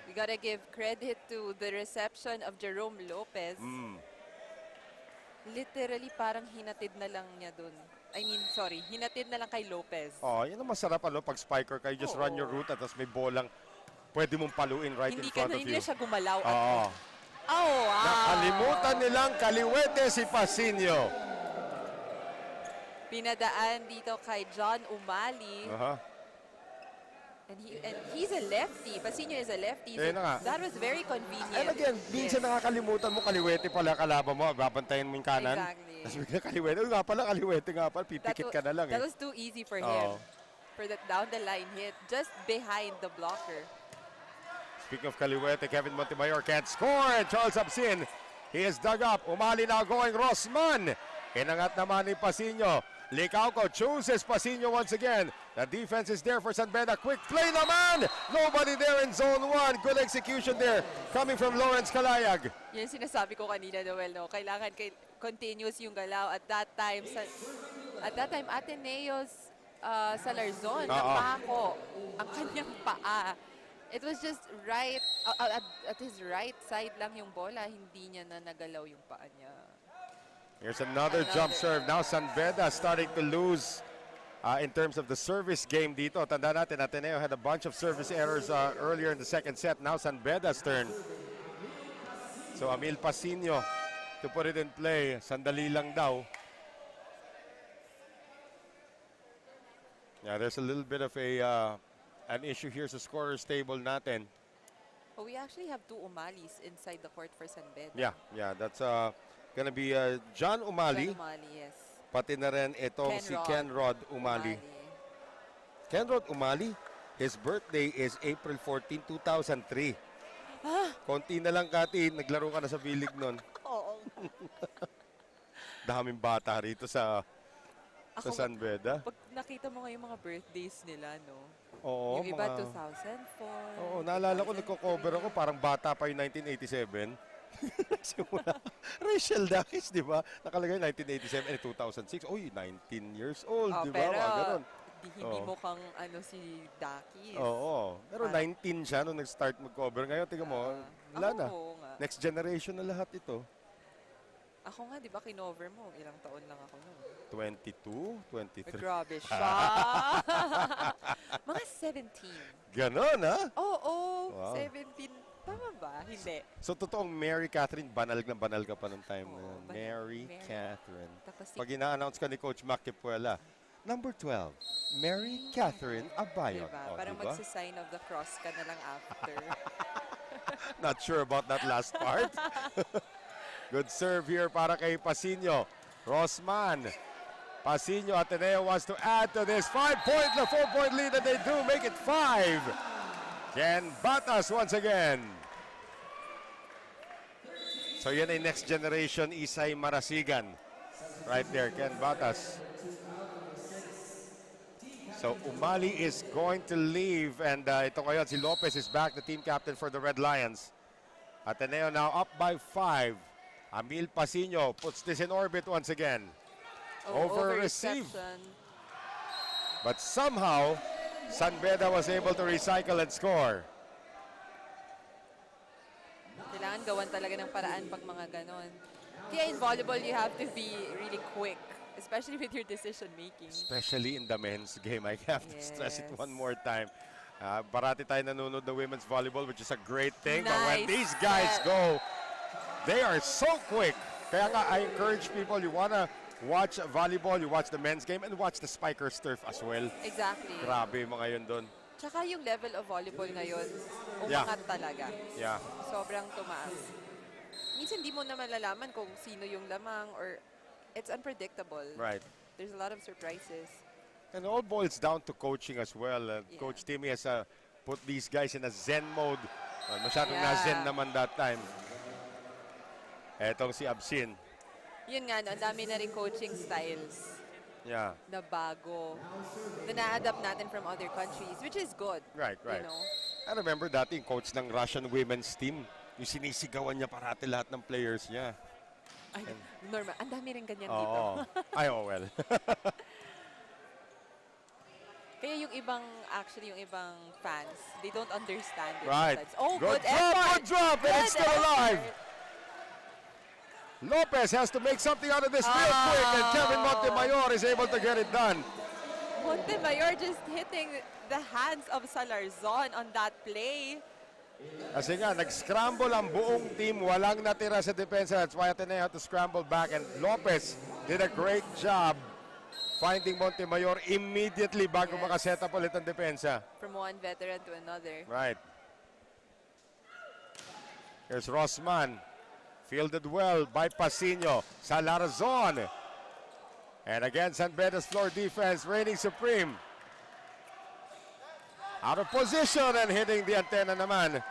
We gotta give credit to the reception of Jerome Lopez. Literally parang hinatid na lang niya dun. Hinatid na lang kay Lopez. Oh, yun ang masarap pag spiker ka, you just run your route at tapos may bolang pwede mong paluin right in front of Hindi you. na siya gumalaw. Oo. Oh, wow. Nakalimutan nilang kaliwete si Pasino. Pinadaan dito kay John Umali. And he's a lefty. Pasino is a lefty. So Na nga. that was very convenient. And again, minsan nakakalimutan mo, kaliwete pala kalaban mo, babantayan mo yung kanan. Exactly. Tapos bigla kaliwete. Uy, nga pala, kaliwete nga pala, pipikit ka na lang That was too easy for him. For that down the line hit, just behind the blocker. Speaking of kaliwete, Kevin Montemayor can't score. And Charles Absin, he is dug up. Umali now going Rosman. Inangat naman ni Pasino. Licauco chooses Pasino once again. The defense is there for San Beda. Quick play naman! Nobody there in zone 1. Good execution there coming from Lawrence Calayag. Yan sinasabi ko kanina, Noel, no? Kailangan continuous yung galaw. At that time, Ateneo's Salarzon, napako ang kanyang paa. It was just right, at his right side lang yung bola. Hindi niya na nagalaw yung paa niya. Here's another jump serve. Now San Beda starting to lose in terms of the service game dito. Tanda natin, Ateneo had a bunch of service errors earlier in the second set. Now San Beda's turn. So Amil Pasino to put it in play. Sandali lang daw. Yeah, there's a little bit of an issue here sa scorer's table natin. Oh, we actually have 2 Umalis inside the court for San Beda. Yeah, that's gonna be John Umali. John Umali, yes. Pati na rin itong si Kenrod Umali. Kenrod Umali, his birthday is April 14, 2003. Konti na lang, Kati, naglaro ka na sa bilig nun. Oo. Daming bata rito sa San Beda. Pag nakita mo nga yung mga birthdays nila, no? Oo, yung iba mga... 2004. Oo, naalala ko, nagko-cover ako, parang bata pa yung 1987. Simula. Rachel Dakis, di ba? Nakalagay 1987 and 2006. Uy, 19 years old, di ba? Pero Ganun. hindi mo kang si Dakis. Oo. Pero 19 siya nung nag-start mag-cover. Ngayon, tingnan mo, wala na. Nga. Next generation na lahat ito. Ako nga, di ba, kinover mo? Ilang taon lang ako noon. 22, 23. Grabe siya. Mga 17. Ganon, ha? Oo, Wow. 17. Tama ba? Hindi. So, totoong Mary Catherine, banal na banal ka pa nung time na yun. banal. Mary Mary. Catherine. Tapos Pag ina-announce ka ni Coach Mac Kipuela, number 12, Mary Catherine Abayon. diba? Oh, Parang diba? magsa-sign of the cross ka na lang after. Not sure about that last part. Good serve here para kay Pasino. Rosman. Pasino, Ateneo wants to add to this 5-point, the 4-point lead that they do, make it 5. Ken Batas once again. So yan ay next generation Isay Marasigan. Right there, Ken Batas. So Umali is going to leave and ito ngayon, si Lopez is back, the team captain for the Red Lions. Ateneo now up by 5. Amil Pasino puts this in orbit once again. Over receive. But somehow, San Beda was able to recycle and score. Kailangan gawan talaga ng paraan pag mga ganon. Kaya in volleyball, you have to be really quick, especially with your decision making. Especially in the men's game. I have to stress it Yes. one more time. Parati tayo nanonood ng women's volleyball, which is a great thing. But when Nice these guys set. go, they are so quick. Kaya nga, I encourage people, you wanna watch volleyball, you watch the men's game, and watch the Spikers turf as well. Exactly. Grabe yung mga yun doon. Tsaka yung level of volleyball ngayon, Yeah. umangat talaga. Yeah. Sobrang tumaas. Minsan hindi mo na malalaman kung sino yung lamang or it's unpredictable. Right. There's a lot of surprises. And it all boils down to coaching as well. Yeah. Coach Timmy has put these guys in a zen mode. Masyadong Yeah. na-zen naman that time. Etong si Absin. Yun nga, no, ang dami na rin coaching styles Yeah. na bago, na na-adapt natin from other countries, which is good. Right. You know? I remember dati yung coach ng Russian women's team. Yung sinisigawan niya parati lahat ng players niya. Ay, normal. Ang dami rin ganyan dito. Oo. Ay, oh well. Kaya yung ibang fans, they don't understand it. Right. Sometimes. Oh, Good good drop, effort! good drop, and it's Good still alive. effort. Lopez has to make something out of this real quick, and Kevin Montemayor is able to get it done. Montemayor just hitting the hands of Salarzon on that play. Kasi nga, nag-scramble ang buong team. Walang natira sa depensa. That's why Ateneo had to scramble back. And Lopez did a great job finding Montemayor immediately bago Yes. makaset up ulit ang depensa. From one veteran to another. Right. Here's Rosman. Fielded well by Pasino. Salarzon. And again, San Beda's floor defense reigning supreme. Out of position and hitting the antenna naman.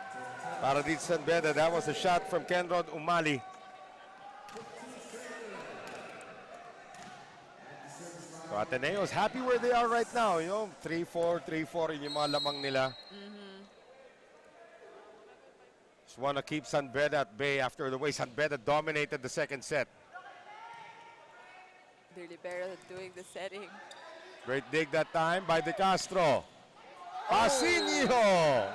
Para dito San Beda, that was a shot from Kenrod Umali. So Ateneo's happy where they are right now. You know, 3-4, 3-4 yung mga lamang nila. Just want to keep San Beda at bay after the way San Beda dominated the second set. Their libero doing the setting. Great dig that time by De Castro. Pasinio!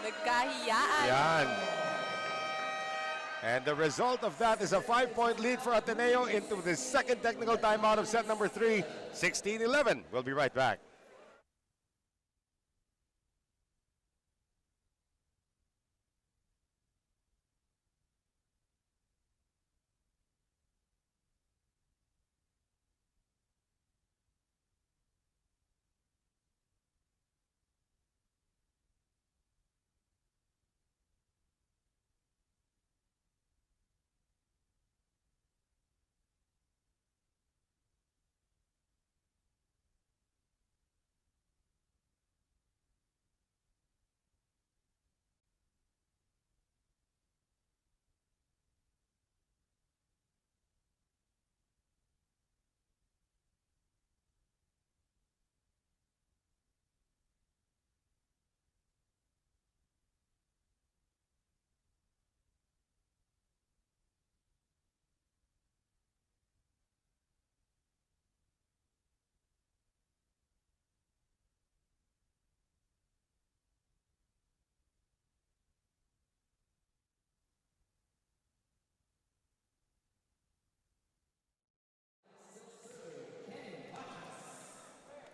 Nagkahiyaan. Yan. And the result of that is a 5-point lead for Ateneo into the second technical timeout of set number 3, 16-11. We'll be right back.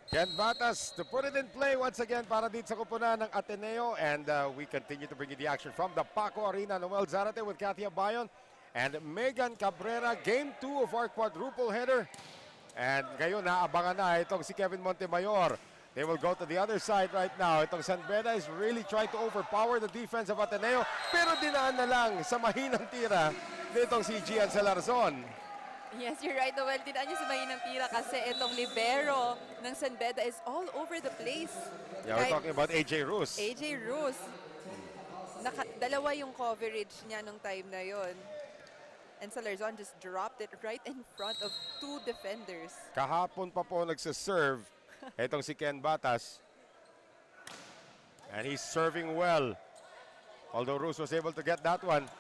Ken Batas to put it in play once again para dito sa kupunan ng Ateneo. And we continue to bring you the action from the Paco Arena. Noel Zarate with Katia Bayon and Megan Cabrera. Game 2 of our quadruple header. And ngayon naabangan na itong si Kevin Montemayor. They will go to the other side right now. Itong San Beda is really trying to overpower the defense of Ateneo. Pero dinaan na lang sa mahinang tira nitong si Gian Salarzon. Yes, you're right, Noel. Dinaan niya sa mahinang tira kasi itong libero ng San Beda is all over the place. Yeah, we're talking about AJ Rus. AJ Rus. Dalawa yung coverage niya nung time na yon. And Salarzon just dropped it right in front of 2 defenders. Kahapon pa po nagsiserve itong si Ken Batas. And he's serving well. Although Rus was able to get that one.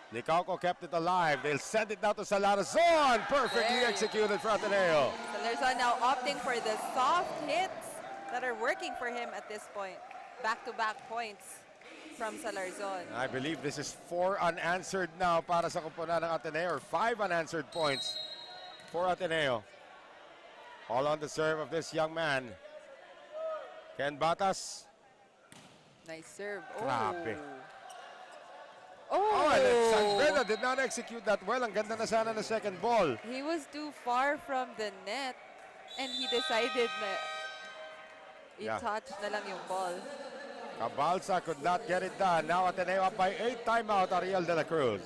Licauco kept it alive. They'll send it now to Salarzon. Perfectly executed for Ateneo. Salarzon now opting for the soft hits that are working for him at this point. Back-to-back points from Salarzon. I believe this is 4 unanswered now para sa kupunan ng Ateneo, or 5 unanswered points for Ateneo. All on the serve of this young man. Ken Batas. Nice serve. Grabe. Oh, and San Beda did not execute that well. Ang ganda na sana ng second ball. He was too far from the net and he decided na i-touch na lang yung ball. Cabalsa could not get it done. Now Ateneo up by 8. Timeout, Ariel de la Cruz.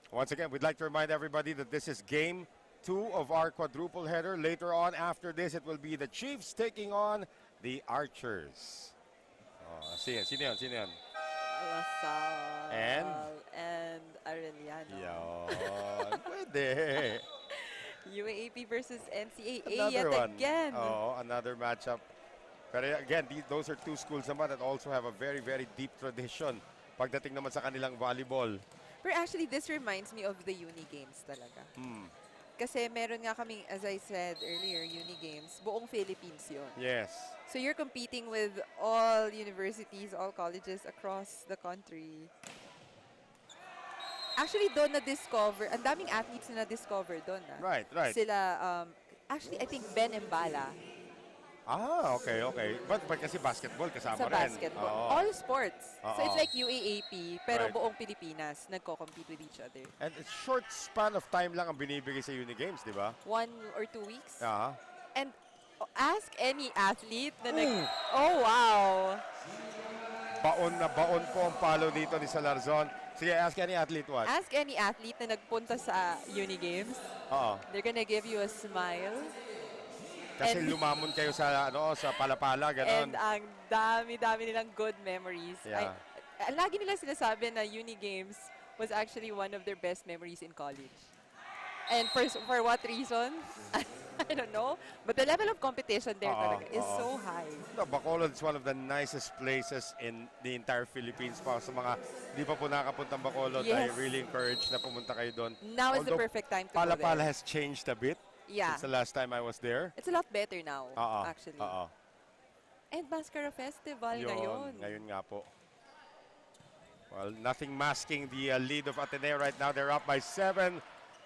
Once again, we'd like to remind everybody that this is game 2 of our quadruple header. Later on, after this, it will be the Chiefs taking on the Archers. Oh, sino yan? Lasal And Arellano. Yon. Pwede. UAAP versus NCAA Another yet one. again. Oh, another matchup. But again, those are 2 schools naman that also have a very, very deep tradition pagdating naman sa kanilang volleyball. But actually, this reminds me of the Uni Games talaga. Kasi meron nga kaming, as I said earlier, Uni Games, buong Philippines yun. Yes. So you're competing with all universities, all colleges across the country. Actually, doon na-discover, ang daming athletes na na-discover doon. Right. Sila, actually, I think Ben Embala. Okay. But kasi basketball kasama Sa rin. basketball. Oo. All sports. So it's like UAAP, pero Right. buong Pilipinas nagko-compete with each other. And it's short span of time lang ang binibigay sa Uni Games, di ba? 1 or 2 weeks. Yeah. And ask any athlete na oh, wow. Baon na baon po ang palo dito ni Salarzon. Sige, ask any athlete what? Ask any athlete na nagpunta sa Uni Games. Oo. They're gonna give you a smile. Kasi And- lumamon kayo sa sa Palapala, gano'n. And ang dami-dami nilang good memories. Yeah. Lagi nila sinasabi na Uni Games was actually one of their best memories in college. And for what reason? I don't know. But the level of competition there talaga is so high. No, Bacolod is one of the nicest places in the entire Philippines. Pa sa mga di pa po nakapuntang Bacolod, I Yes. really encourage na pumunta kayo doon. Now is the Although perfect time to go Palapala there. has changed a bit Yeah. since the last time I was there. It's a lot better now, Oo. actually. Oo. And Mascara Festival Yun, ngayon. ngayon nga po. Well, nothing masking the lead of Ateneo right now. They're up by 7.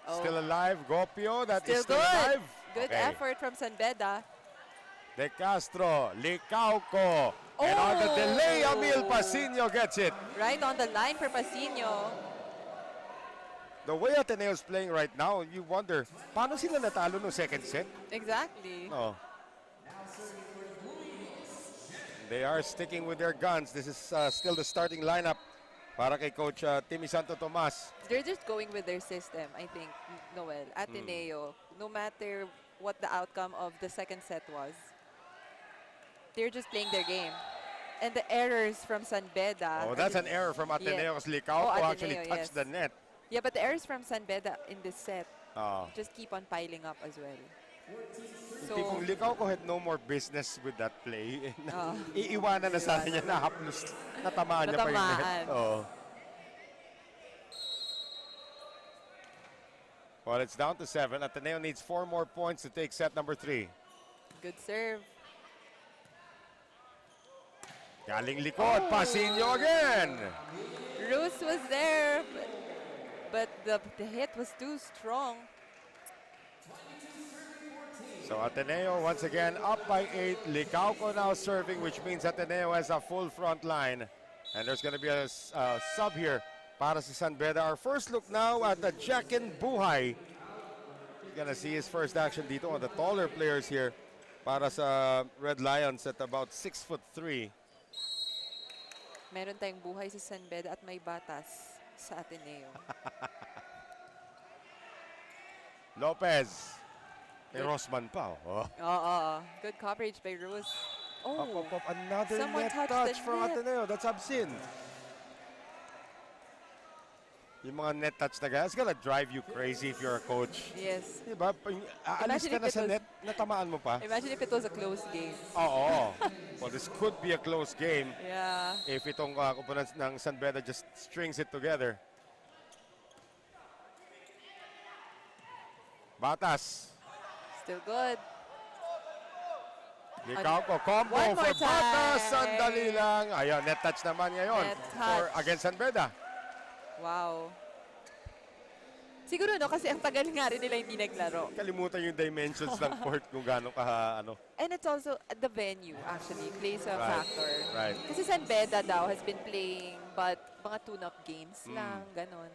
Still alive. Gopio, that is Still still good. alive. Good Okay. effort from San Beda. De Castro, Licauco. And on the delay, Emil Pasino gets it. Right on the line for Pasino. The way Ateneo's playing right now, you wonder, paano sila natalo no second set? Exactly. No. They are sticking with their guns. This is still the starting lineup para kay Coach Timmy Santo Tomas. They're just going with their system, I think, Noel. Ateneo, no matter what the outcome of the second set was, they're just playing their game. And the errors from San Beda. Oh, that's an error from Ateneo because Licauco Ateneo, actually touched yes. the net. Yeah, but the errors from San Beda in this set Oh. just keep on piling up as well. So, Tipong Licauco had no more business with that play. Ah. Iiwanan na sana niya na haplos. Natamaan niya pa yung net. Natamaan. Oh. Well, it's down to 7. Ateneo needs 4 more points to take set number 3. good serve. Galing likod, Pasino again. Rus was there, but the hit was too strong. So Ateneo once again up by 8. Licauco now serving, which means Ateneo has a full front line. And there's going to be a sub here para sa San Beda. Our first look now at the Jackin Buhay. You're going to see his first action dito on the taller players here para sa Red Lions at about 6'3". Meron tayong buhay sa San Beda at may batas sa Ateneo. Lopez. May Rosman pa. Oh. Good coverage by Rus. Up, another Someone net touched touch the from net. Ateneo. That's obscene. Yung mga net touch na guys, gonna drive you crazy if you're a coach. Yes. Diba? Aalis Imagine ka na if sa it was- net, natamaan mo pa. Imagine if it was a close game. Oo. Well, this could be a close game Yeah. if itong components ng San Beda just strings it together. Batas. Still good. Licauco combo One more for Batas. time. Sandali lang. Ayun, net touch naman ngayon Net for touch. against San Beda. Wow. Siguro no, kasi ang tagal nga rin nila hindi naglaro. Kalimutan yung dimensions ng court kung gaano ka ano. And it's also the venue actually plays a Right. factor. Right. Kasi San Beda daw has been playing but mga tune-up games lang, ganon.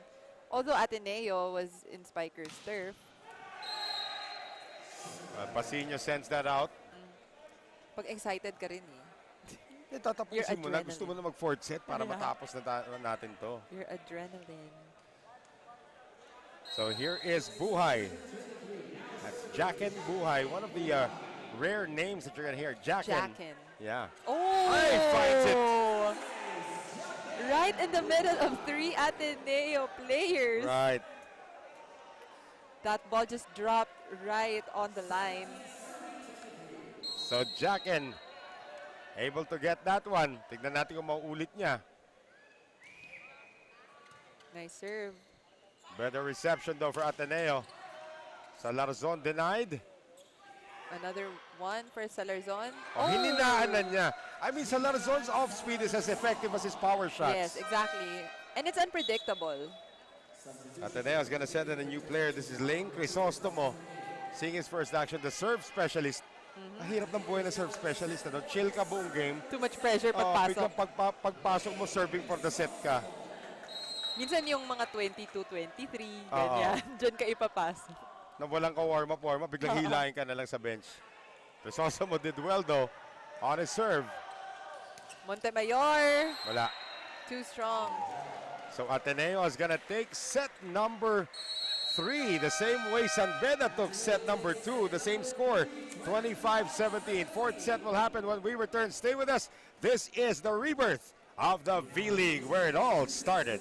Although Ateneo was in Spiker's turf. Pasino sends that out. Pag excited ka rin eh. Tatapusin mo na. adrenaline. Gusto mo na mag-fourth set para Ano na? matapos na natin to. Your adrenaline. So here is Buhay. That's Jackin Buhay, one of the rare names that you're going to hear. Jackin. Yeah. Oh! Hey, finds it. Right in the middle of 3 Ateneo players. Right. That ball just dropped right on the line. So Jackin able to get that one. Tignan natin kung mauulit niya. Nice serve. Better reception though for Ateneo. Salarzon denied. Another one for Salarzon. Oh, hininaan na niya. I mean, Salarzon's off speed is as effective as his power shots. Yes, exactly. And it's unpredictable. Ateneo is going to send in a new player. This is Lane Crisostomo. Seeing his first action, the serve specialist. Ang hirap ng buhay na serve specialist. Ano? Chill ka buong game. Too much pressure pagpasok. Biglang pagpasok mo, serving for the set ka. Minsan yung mga 22, 23, ganyan. Diyan ka ipapasok. Na walang ka warm-up, biglang hilahin ka na lang sa bench. Crisostomo did well though on his serve. Montemayor, Wala. too strong. So Ateneo is going to take set number 3, the same way San Beda took set number 2, the same score, 25-17. Fourth set will happen when we return. Stay with us. This is the rebirth of the V-League, where it all started.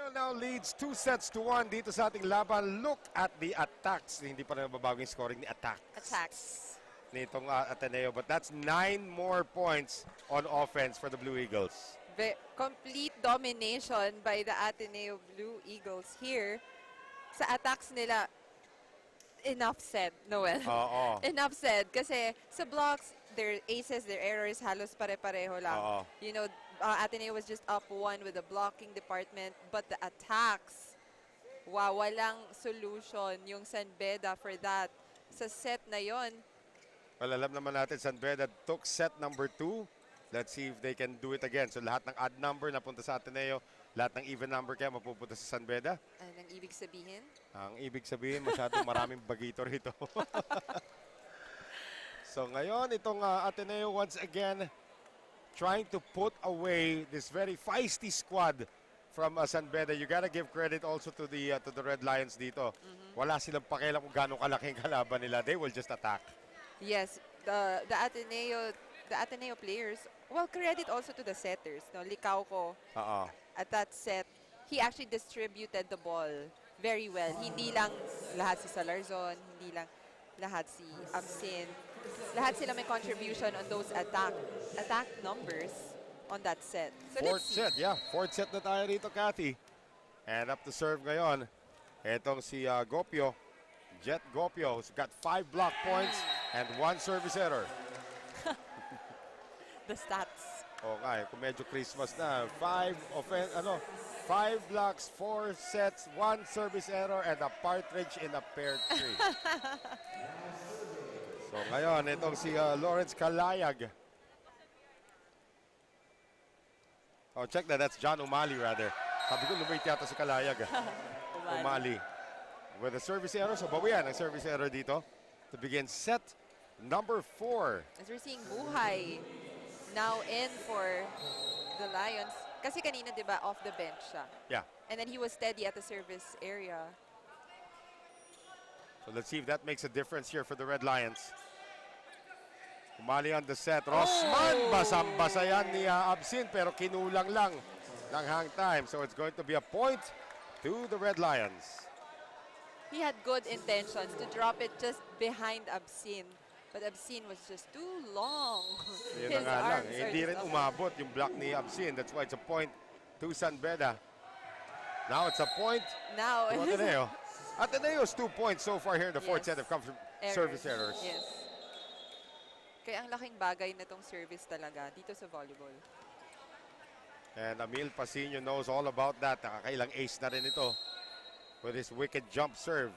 Ateneo now leads 2-1 dito sa ating laban. Look at the attacks. Hindi pa rin mababago yung scoring ni attacks. Nitong Ateneo. But that's 9 more points on offense for the Blue Eagles. Complete domination by the Ateneo Blue Eagles here. Sa attacks nila, enough said, Noel. Oo. Enough said. Kasi sa blocks, their aces, their errors, halos pare-pareho lang. Oo. You know, Ateneo was just up 1 with the blocking department. But the attacks, wow, walang solution yung San Beda for that. Sa set na yon. Well, alam naman natin, San Beda took set number 2. Let's see if they can do it again. So lahat ng odd number napunta sa Ateneo. Lahat ng even number kaya mapupunta sa San Beda. Ano ang ibig sabihin? Ang ibig sabihin, masyadong maraming bagito rito. So ngayon, itong Ateneo once again trying to put away this very feisty squad from San Beda. You gotta give credit also to the Red Lions dito. Wala silang pakialam kung gaano kalaking kalaban nila. They will just attack. Yes, the Ateneo players, well, credit also to the setters. No? Likaw ko, at that set, he actually distributed the ball very well. Hindi lang lahat si Salarzon, hindi lang lahat si Absin. Lahat sila may contribution on those attack numbers on that set. So Fourth set, yeah. Fourth set na tayo rito, Cathy. And up to serve ngayon, etong si Gopio. Jet Gopio, who's got 5 block points and 1 service error. the stats. Okay, kung medyo Christmas na, 5 blocks, 4 sets, 1 service error, and a partridge in a pear tree. So ngayon, itong si Lawrence Kalayag. Oh, check that. That's John Umali, rather. Sabi ko, lumait yata si Kalayag. Umali. With a service error. So bawian ang service error dito to begin set number 4. As we're seeing Buhay now in for the Lions. Kasi kanina, di ba, off the bench siya. Yeah. And then he was steady at the service area. So let's see if that makes a difference here for the Red Lions. Umali on the set. Rosman, basang-basa yan ni Absin, pero kinulang lang ng hang time. So it's going to be a point to the Red Lions. He had good intentions to drop it just behind Absin. But Absin was just too long. Yun na nga lang. Hindi rin umabot yung block ni Absin. That's why it's a point to San Beda. Now it's a point now, to Ateneo. Ateneo's 2 points so far here in the fourth Yes. set have come from service errors. Yes. Kaya ang laking bagay na tong service talaga dito sa volleyball. And Emil Pasino knows all about that. Nakakailang ace na rin ito with his wicked jump serve.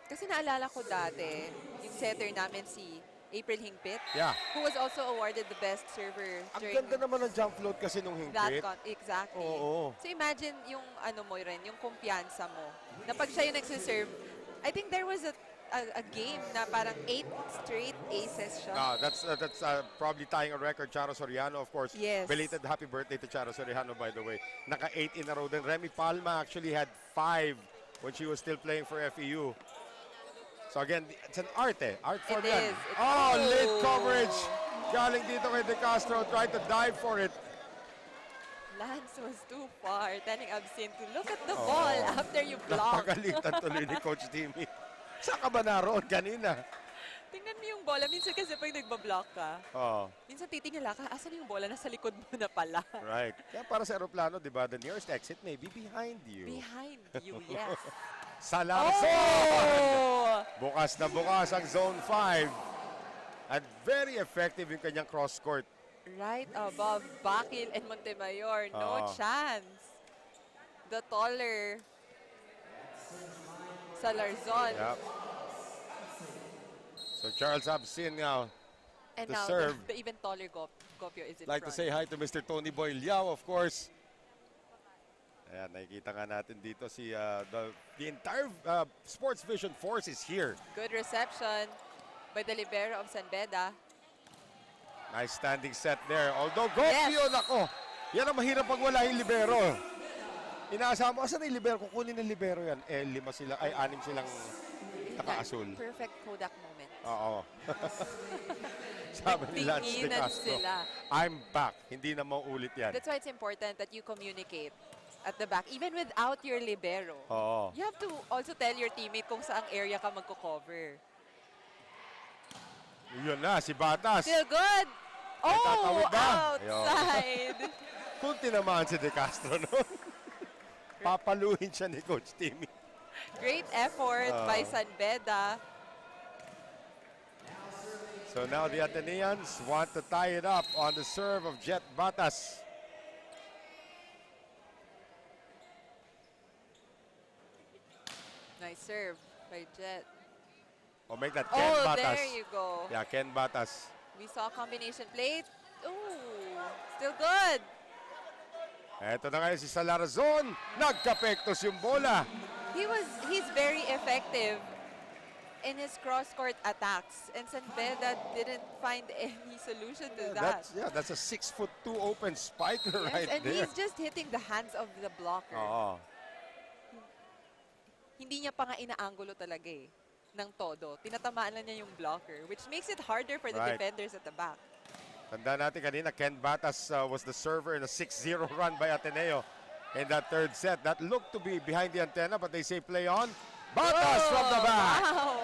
Kasi naalala ko dati, yung setter namin si April Hingpit, Yeah. who was also awarded the best server Ang during ganda naman ng jump float kasi nung that hingpit. exactly. Oo. So imagine yung ano mo rin, yung kumpiyansa mo. Na pag siya yung nagsiserve, I think there was a game na parang 8 straight aces siya. That's probably tying a record. Charo Soriano, of course. Yes. Belated happy birthday to Charo Soriano, by the way. Naka-8 in a row. Then Remy Palma actually had 5 when she was still playing for FEU. So again, it's an art Art form It yan. is. Oh, late coverage. Galing dito kay De Castro. Tried to dive for it. Lance was too far, telling Absin to look at the ball after you block. Napagalitan tuloy ni Coach Timmy. Saan ka ba naroon kanina? Tingnan mo yung bola. Minsan kasi pag nagbablock ka, Oh, minsan titingala ka, asan yung bola? Nasa likod mo na pala. right. Kaya para sa aeroplano, di ba, the nearest exit may be behind you. Behind you, yes. Salarzon! Oh! Bukas na bukas ang Zone 5. At very effective yung kanyang cross-court. Right above Bakil and Montemayor. No Oo. chance. The taller Salarzon. Yep. So Charles Absin now. And to now serve. The even taller Gopio is in Like to front. say hi to Mr. Tony Boy Liao, of course. Ayan, nakikita nga natin dito si the entire Sports Vision force is here. Good reception by the libero of San Beda. Nice standing set there. Although Gopio, Yes. nako, yan ang mahirap pag wala yung libero. Inaasahan mo, asan na yung libero? Kukunin ng libero yan. 6 silang nakaasul. Perfect Kodak moment. Oo. Sabi ni Lance De Tinginan Castro, sila. I'm back. Hindi na mauulit yan. That's why it's important that you communicate. at the back, even without your libero. Oo. You have to also tell your teammate kung saang area ka magko-cover. Yun na, si Batas. Still good. Oh, tatawid ba? outside. Kung tinamaan si De Castro noon, papaluhin siya ni Coach Timmy. Great effort by San Beda. So now the Ateneans want to tie it up on the serve of Jet Batas. Nice serve by Jet. Or make that Ken Oh, Batas. there you go. Yeah, Ken Batas. We saw combination play. Ooh, still good. Eto na ngayon si Salarazon. Nagkapektos yung bola. He's very effective in his cross-court attacks, and San Beda didn't find any solution to that. That's a 6'2" open spiker Yes, right and there. he's just hitting the hands of the blocker. Oo. Hindi niya pa nga inaanggulo talaga eh, ng todo. Tinatamaan lang niya yung blocker, which makes it harder for the Right. defenders at the back. Tanda natin kanina, Ken Batas was the server in a 6-0 run by Ateneo in that third set. That looked to be behind the antenna, but they say play on. Batas from the back. Wow.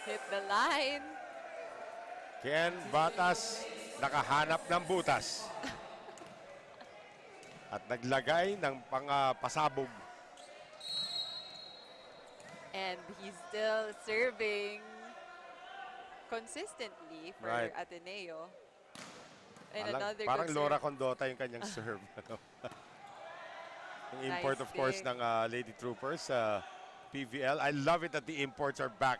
Hit the line. Ken Batas nakahanap ng butas. At naglagay ng pasabog. And he's still serving consistently for Right. Ateneo. And another Parang good Laura serve. Condota yung kanyang serve. Yung Nice import, of course, pick. ng Lady Troopers, PVL. I love it that the imports are back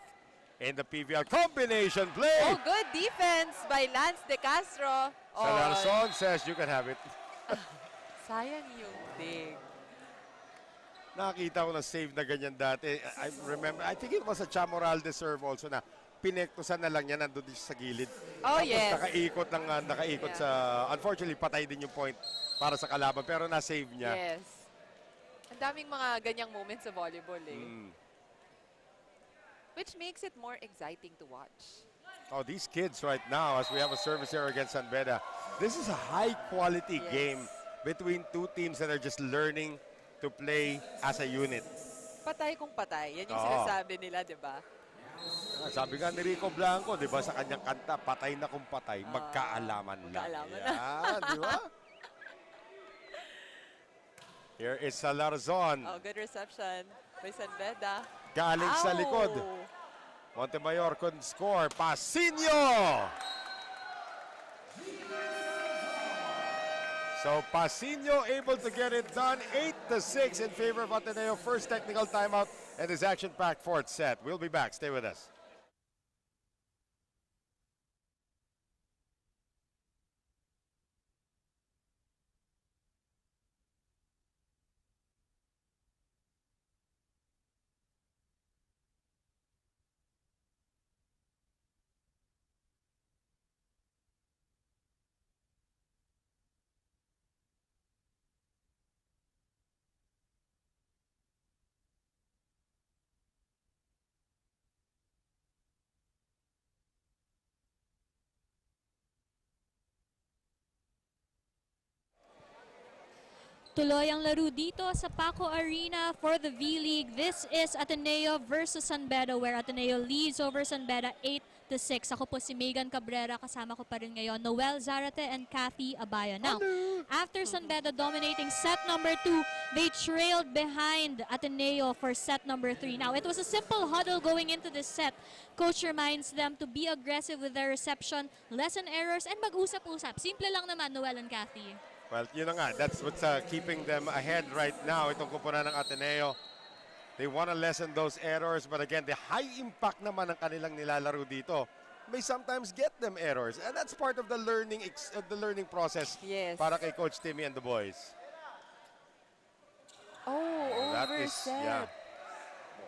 in the PVL. Combination play! Oh, good defense by Lance De Castro. Salarson says you can have it. Sayang yung dig. Nakita ko na save na ganyan dati. I remember, I think it was a Chamoralde serve also na pinektusan na lang niya, nandun din siya sa gilid. Oh, Tapos yes. nakaikot Yeah. sa, unfortunately, patay din yung point para sa kalaban, pero na-save niya. Yes. Ang daming mga ganyang moments sa volleyball eh. Which makes it more exciting to watch. Oh, these kids right now, as we have a service here against San Beda, this is a high-quality Yes. game between two teams that are just learning to play as a unit. Patay kung patay. Yan yung Oo. sinasabi nila, di ba? Sabi nga ni Rico Blanco, di ba, sa kanyang kanta, patay na kung patay, magkaalaman lang. magkaalaman na. Yan, di ba? Here is Salarzon. Oh, good reception by San Beda. Galing sa likod. Ow! Montemayor could score. Pasinio! So Pasinio able to get it done. 8-6 in favor of Ateneo. First technical timeout and this action-packed fourth set. We'll be back. Stay with us. Tuloy ang laro dito sa Paco Arena for the V-League. This is Ateneo versus San Beda, where Ateneo leads over San Beda 8-6. Ako po si Megan Cabrera, kasama ko pa rin ngayon, Noel Zarate and Kathy Abaya. Now, after San Beda dominating set number 2, they trailed behind Ateneo for set number 3. Now, it was a simple huddle going into this set. Coach reminds them to be aggressive with their reception, lessen errors, and mag-usap-usap. Simple lang naman, Noel and Kathy. Well, yun na nga. That's what's keeping them ahead right now. Itong kupunan ng Ateneo. They want to lessen those errors. But again, the high impact naman ng kanilang nilalaro dito may sometimes get them errors. And that's part of the learning process Yes. para kay Coach Timmy and the boys. Oh, That is, overset. yeah.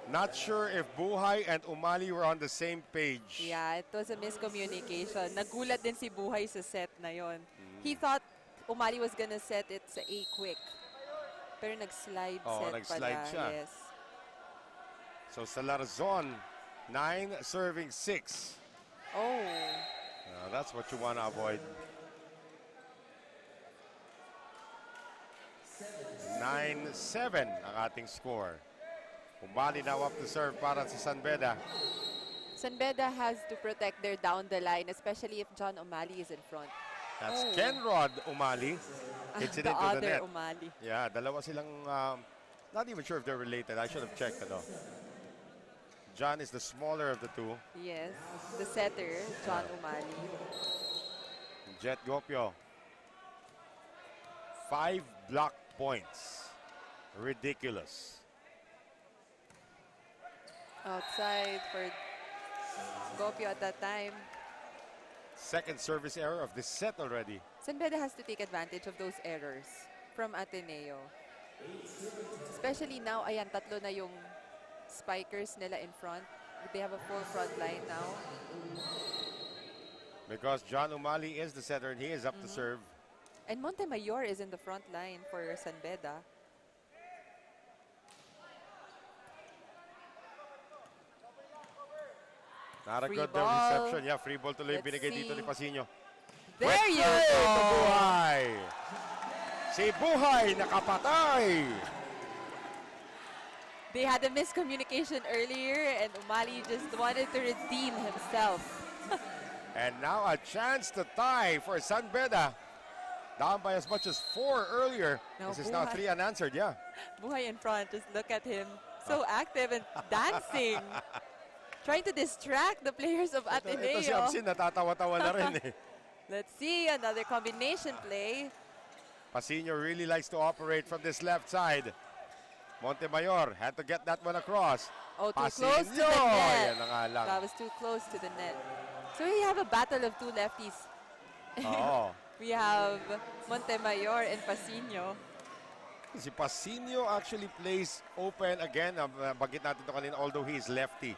Not sure if Buhay and Umali were on the same page. Yeah, it was a miscommunication. Nagulat din si Buhay sa set na yon. He thought Umali was gonna set it sa A quick. Pero nag-slide set nag-slide pala. siya. Yes. So Salarzon, 9 serving 6. Oh. That's what you want to avoid. 9-7 ang ating score. Umali now up to serve para sa San Beda. San Beda has to protect their down the line, especially if John O'Malley is in front. That's Kenrod Umali. Hits it The into the other net. O'Malley. Yeah, dalawa silang, not even sure if they're related. I should have checked, ano. John is the smaller of the two. Yes, the setter, John O'Malley. Jet Gopio. 5 block points. Ridiculous. Outside for Gopio at that time. Second service error of this set already. San Beda has to take advantage of those errors from Ateneo. Especially now, ayan, tatlo na yung spikers nila in front. They have a full front line now. Because John Umali is the setter and he is up to serve. And Montemayor is in the front line for San Beda. Not a Free good ball. reception. Yeah, free ball tuloy Let's binigay dito see. ni Pasino. There Quick you play to go! Buhay. Si Buhay nakapatay. They had a miscommunication earlier and Umali just wanted to redeem himself. And now a chance to tie for San Beda. Down by as much as 4 earlier. No, This is now Buhay. 3 unanswered, yeah. Buhay in front, just look at him. So active and dancing. Trying to distract the players of Ito si Ateneo. Absin, natatawa-tawa na rin eh. Let's see, another combination play. Pasino really likes to operate from this left side. Montemayor had to get that one across. Oh, too Pasino, close to the net. yan na nga lang. That was too close to the net. So we have a battle of two lefties. Oo. We have Montemayor and Pasino. Si Pasino actually plays open again. Bagit natin ito kanina, although he is lefty.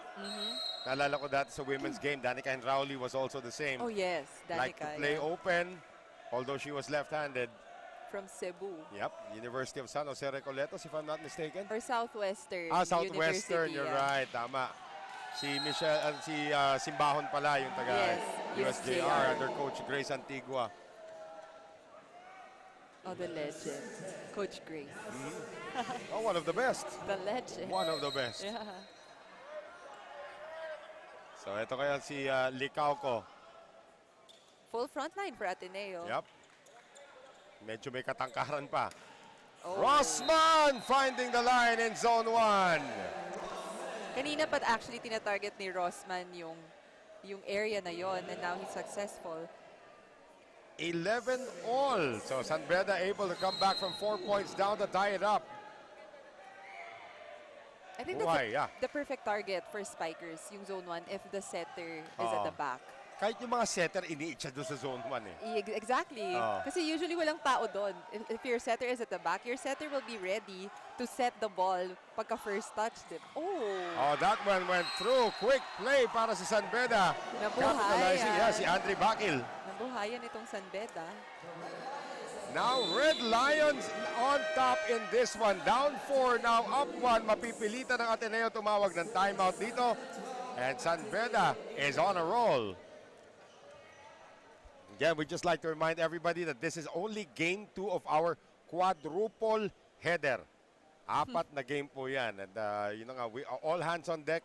Naalala ko dati sa women's game, Danica and Rowley was also the same. Oh yes, Like to Danica play yeah. open, although she was left-handed. From Cebu. Yep, University of San Jose Recoletos, if I'm not mistaken. Or Southwestern Southwestern, University, you're yeah. right, tama. Si Michelle, si Simbahon pala, yung taga Yes, USJR USJR. under Coach Grace Antigua. Oh, the legend. Coach Grace. Oh, one of the best. The legend. One of the best. Yeah. So, ito kaya si Licauco. Full front line for Ateneo. Yep. Medyo may katangkaran pa. Oh. Rossman finding the line in zone 1. Kanina pa actually tinatarget ni Rossman yung area na yon and now he's successful. 11 all. So San Beda able to come back from 4 points down to tie it up. I think Buhay, yeah. that's the perfect target for spikers, yung zone 1, if the setter is at the back. Kahit yung mga setter, iniit siya doon sa zone 1 eh. Exactly. Kasi usually walang tao doon. If your setter is at the back, your setter will be ready to set the ball pagka first touch din. Oh, that one went through. Quick play para sa San Beda. Capitalizing, yeah, si Andre Bakil. Nabuhayan itong San Beda. Now, Red Lions on top in this one. Down 4, now up 1. Mapipilitan ng Ateneo tumawag ng timeout dito. And San Beda is on a roll. Again, we'd just like to remind everybody that this is only game 2 of our quadruple header. 4 na game po yan. And you know nga, we are all hands on deck.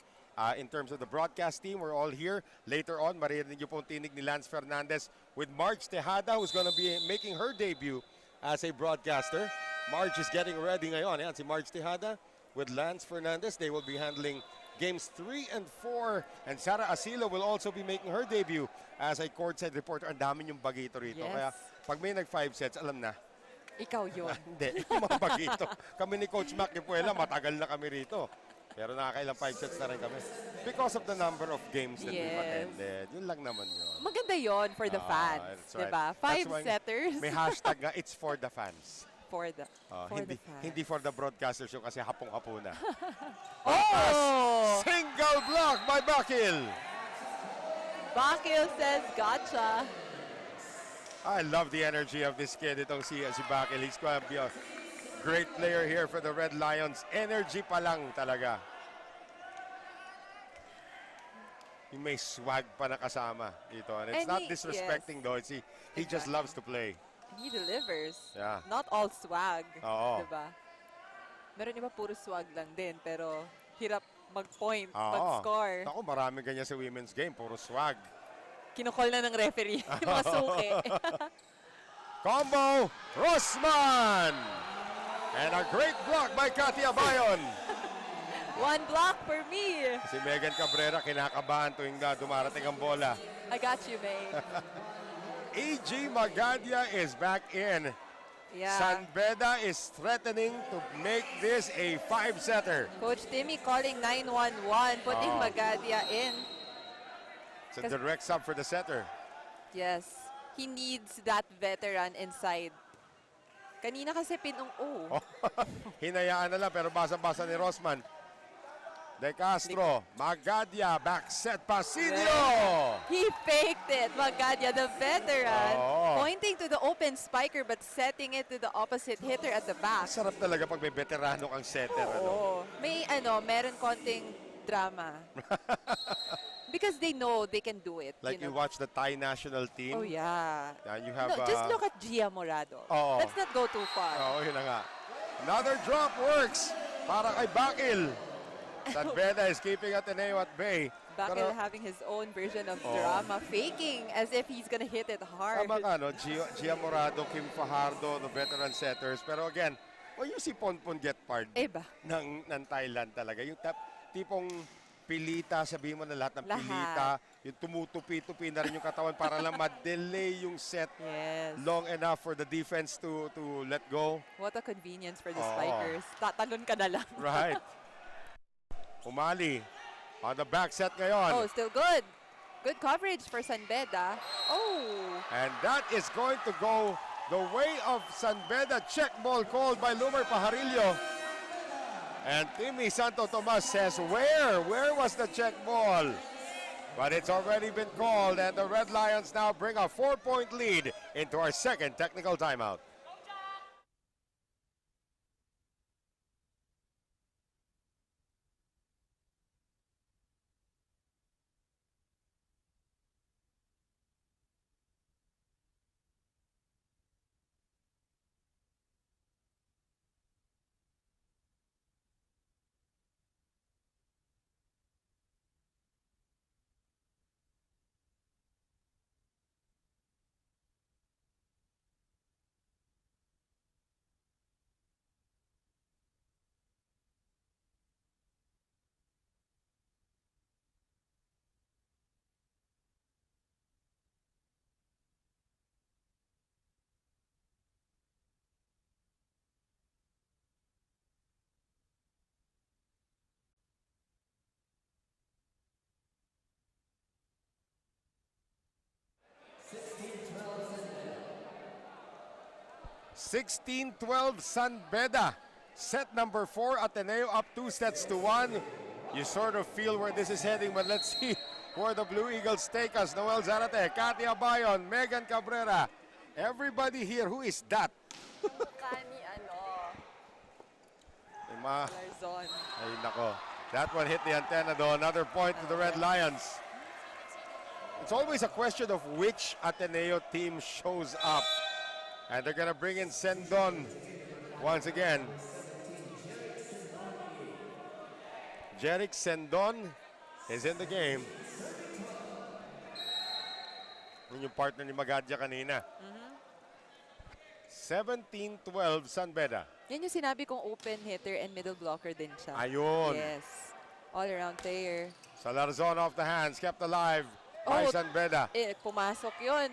In terms of the broadcast team, we're all here. Later on, maririnig niyo pong tinig ni Lance Fernandez with Marge Tejada, who's going to be making her debut as a broadcaster. Marge is getting ready ngayon. Yan, si Marge Tejada with Lance Fernandez. They will be handling games 3 and 4. And Sarah Asilo will also be making her debut as a courtside reporter. Ang dami yung bagito rito. Yes. Kaya pag may nag-5 sets, alam na. Ikaw yun. Hindi, yung mga bagito. Kami ni Coach Mac Nipuela, matagal na kami rito. Pero nakakailang 5 sets na rin kami. Because of the number of games that we've attended. Yun lang naman yun. Maganda yon for the fans. That's right. Diba? That's 5 why setters May hashtag nga, it's for the fans. for the Hindi, fans. hindi for the broadcasters yung kasi hapong-hapo na. Oh! Single block by Bakil. Bakil says gotcha. I love the energy of this kid. Itong si Bakil. He's going to be a great player here for the Red Lions. Energy pa lang talaga. Yung may swag pa na kasama dito. And it's And not he- disrespecting though. It's he just Exactly. loves to play. He delivers. Yeah. Not all swag. Oo. Diba? Meron iba puro swag lang din, pero hirap mag-point, Oo. mag-score. Ako, maraming ganyan sa women's game. Puro swag. Kinukol na ng referee, yung mga suki. Combo, Rosman! And a great block by Katia Bayon. One block for me. Si Megan Cabrera kinakabahan tuwing na dumarating ang bola. I got you, May. AG Magadia is back in. Yeah. San Beda is threatening to make this a 5-setter. Coach Timmy calling 9-1-1, putting Oh. Magadia in. It's a direct sub for the setter. Yes. He needs that veteran inside. Kanina kasi pinung-o. Hinayaan na lang pero basa-basa ni Rosman. De Castro, Magadia, back set, Pasillo! He faked it. Magadia, the veteran, Oo. pointing to the open spiker but setting it to the opposite hitter at the back. Sarap talaga pag may veterano kang setter. Ano? Oo. May meron konting drama. Because they know they can do it. Like you watch the Thai national team. Oh, yeah. And you have... No, just look at Gia Morado. Oo. Let's not go too far. Oo, yun na nga. Another drop works para kay Bakil. San Beda is keeping Ateneo at bay. Bakil having his own version of drama, faking as if he's gonna hit it hard. Tama ka, no? Gia Morado, Kim Fajardo, the veteran setters. Pero again, when you see Ponpon get part Iba. ng Thailand talaga, yung tipong pilita, sabihin mo na lahat ng Lahat. pilita, yung tumutupi-tupi na rin yung katawan para lang ma-delay yung set Yes. long enough for the defense to let go. What a convenience for the Oo. spikers. Tatalon ka na lang. Right. Umali on the back set ngayon. Oh, still good. Good coverage for San Beda. Oh. And that is going to go the way of San Beda. Check ball called by Lumer Pajarillo. And Timmy Santo Tomas says, where was the check ball? But it's already been called, and the Red Lions now bring a 4-point lead into our second technical timeout. (16-12) San Beda. Set number 4, Ateneo up 2-1. You sort of feel where this is heading, but let's see where the Blue Eagles take us. Noel Zarate, Katia Bayon, Megan Cabrera. Everybody here, who is that? Kani Larzon. Ay, nako. That one hit the antenna though. Another point to the Red Lions. It's always a question of which Ateneo team shows up. And they're going to bring in Sendon once again. Jerick Sendon is in the game. Yun yung partner ni Magadia kanina. 17-12 San Beda. Yan yung sinabi kong open hitter and middle blocker din siya. Ayun. Yes. All-around player. Salarzon off the hands, kept alive by San Beda. Pumasok yun.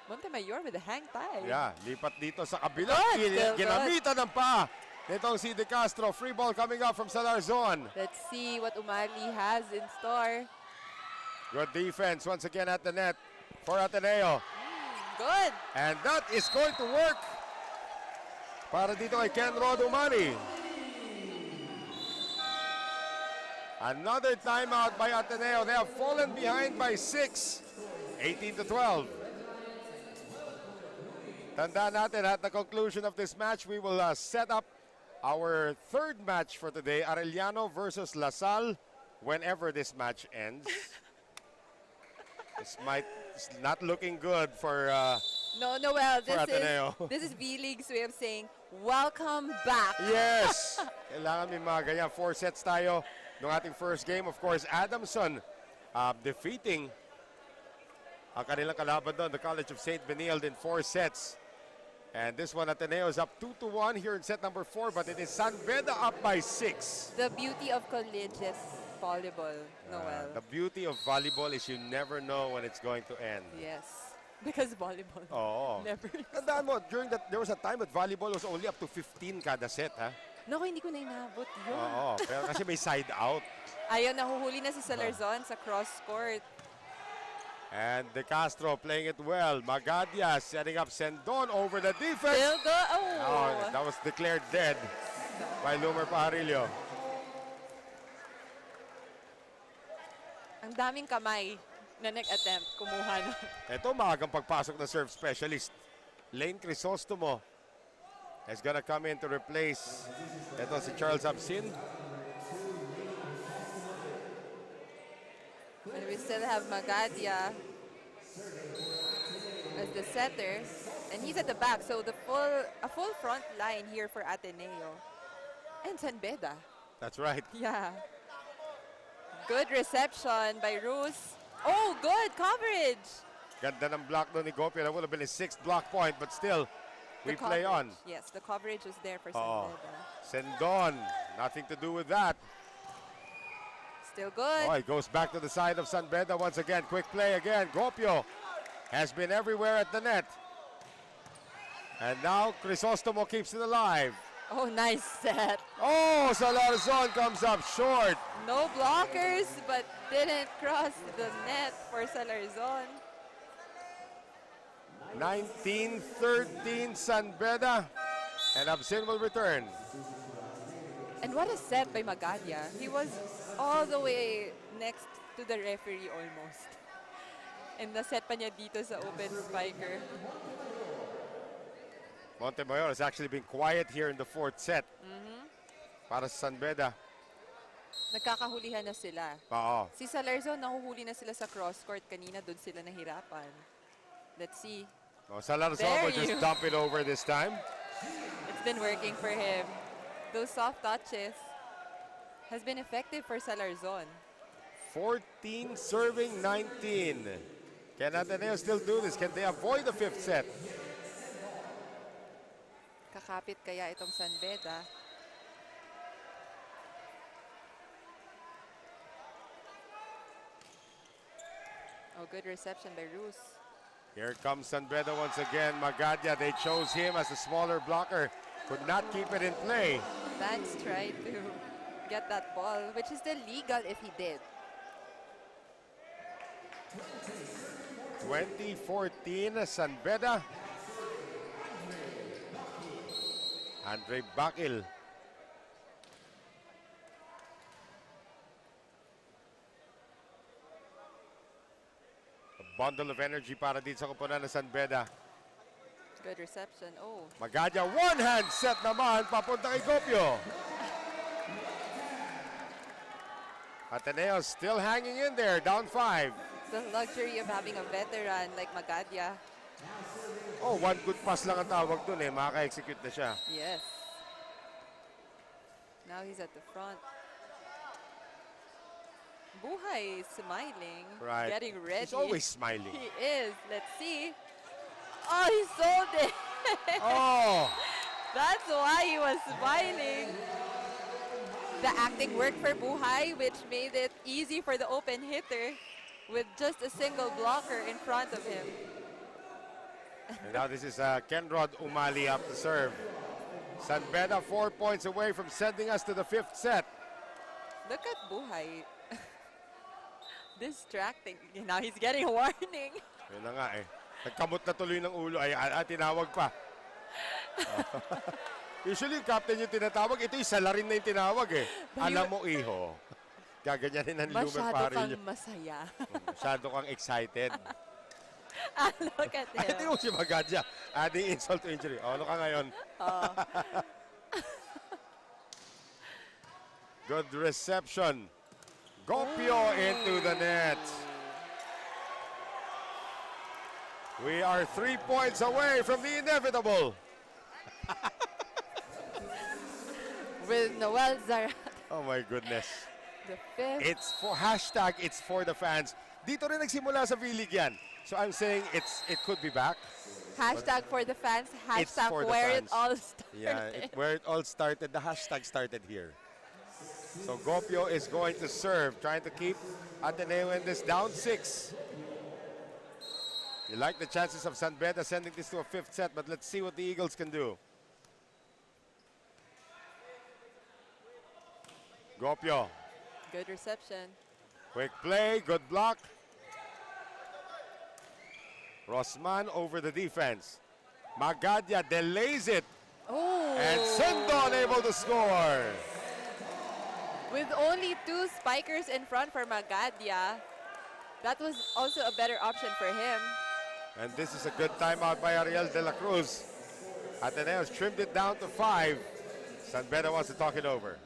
Montemayor with a hang tie. Yeah, lipat dito sa kabila. Good, still Ginamitan ng pa. Nitong si De Castro. Free ball coming up from Salarzon. Let's see what Umali has in store. Good defense once again at the net for Ateneo. Good. And that is going to work para dito kay Ken Rod Umali. Another timeout by Ateneo. They have fallen behind by 6. 18-12. Tandaan natin at the conclusion of this match, we will set up our third match for today, Arellano versus Lasal, whenever this match ends. It's not looking good for No, Noel, For Ateneo. this is V-League's way of saying, welcome back. Yes! Kailangan may mga ganyan. 4 sets tayo ng ating first game. Of course, Adamson defeating ang kanilang kalaban doon, the College of St. Benilde in 4 sets. And this one, Ateneo is up 2-1 here in set number 4, but it is San Beda up by 6. The beauty of collegiate volleyball, Noel. The beauty of volleyball is you never know when it's going to end. Yes. Because volleyball. Oo. Never. Tandaan mo, there was a time that volleyball was only up to 15 kada set, ha? Naku, hindi ko na inabot yun. Oo, pero kasi may side out. Ayun, nahuhuli na si Salarzon sa cross court. And De Castro playing it well. Magadia setting up Sendon over the defense. Still go. Oh, that was declared dead by Lumer Pajarillo. Ang daming kamay na nag-attempt kumuha na. Ito, maagang pagpasok na serve specialist. Lane Crisostomo is gonna come in to replace ito si Charles Absin. And we still have Magadia as the setter. And he's at the back, so a full front line here for Ateneo. And San Beda. That's right. Yeah. Good reception by Rus. Oh, good coverage. Ganda ng block doon ni Gopi. That would have been his 6th block point, but still, we The play on. coverage. Yes, the coverage was there for San Oo. Beda. Sendon, nothing to do with that. Still good. Oh, it goes back to the side of San Beda once again. Quick play again. Gopio has been everywhere at the net. And now Crisostomo keeps it alive. Oh, nice set. Oh, Salarzon comes up short. No blockers, but didn't cross the net for Salarzon. 19-13 San Beda. And Absin will return. And what a set by Magadia. He was all the way next to the referee almost. And naset pa niya dito sa open spiker. Montemayor has actually been quiet here in the 4th set. Para sa San Beda. Nagkakahulihan na sila. Oo. Si Salarzon, nahuhuli na sila sa cross court. Kanina doon sila nahirapan. Let's see. Oh, Salarzon There will just you- dump it over this time. It's been working for him. Those soft touches has been effective for Salarzon. 14 serving 19. Can Ateneo still do this? Can they avoid the 5th set? Kakapit kaya itong San Beda. Oh, good reception by Rus. Here comes San Beda once again. Magadia, they chose him as a smaller blocker. Could not keep it in play. Vance tried to get that ball, which is still legal if he did. 2014 San Beda. Andre Bakil. A bundle of energy para dito sa koponan ng San Beda. Good reception. Oh, Magadia, one-hand set naman, papunta kay Gopio. Ateneo still hanging in there, down 5. the luxury of having a veteran like Magadia. Oh, one good pass lang ang tawag dun eh, makaka-execute na siya. Yes. Now he's at the front. Buhay is smiling, Right. getting ready. He's always smiling. He is. Let's see. Oh, he sold it. Oh, That's why he was smiling. The acting worked for Buhay, which made it easy for the open hitter with just a single blocker in front of him. and now this is Kenrod Umali up to serve. San Beda 4 points away from sending us to the 5th set. Look at Buhay. Distracting. Now he's getting a warning. Yun na nga eh. Nagkamot na tuloy ng ulo ay tinawag pa. Usually, captain yung tinatawag. Ito yung salarin na yung tinawag eh. Alam mo, iho. Gaganyanin ng Lumer Masyado Parillo. kang masaya. Masyado kang excited. Look at Ay, tingnan him. mo si Magadia. Adding insult to injury. O, ano ka ngayon? Oh. Good reception. Gopio into the net. We are 3 points away from the inevitable. With Noel Zarat, Oh my goodness. the fifth. It's for hashtag, it's for the fans. Dito rin nagsimula sa V-League yan. So I'm saying it could be back. Hashtag for the fans. It's Hashtag for the where it fans. all started. Yeah, where it all started, the hashtag started here. So Gopio is going to serve, trying to keep Ateneo in this down 6. You like the chances of San Beda sending this to a 5th set, but let's see what the Eagles can do. Gopio, Good reception. quick play, good block. Rosman over the defense. Magadia delays it, Oh. and Sendon able to score. With only 2 spikers in front for Magadia, that was also a better option for him. And this is a good timeout by Ariel de la Cruz. Ateneo's trimmed it down to 5. San Beda wants to talk it over.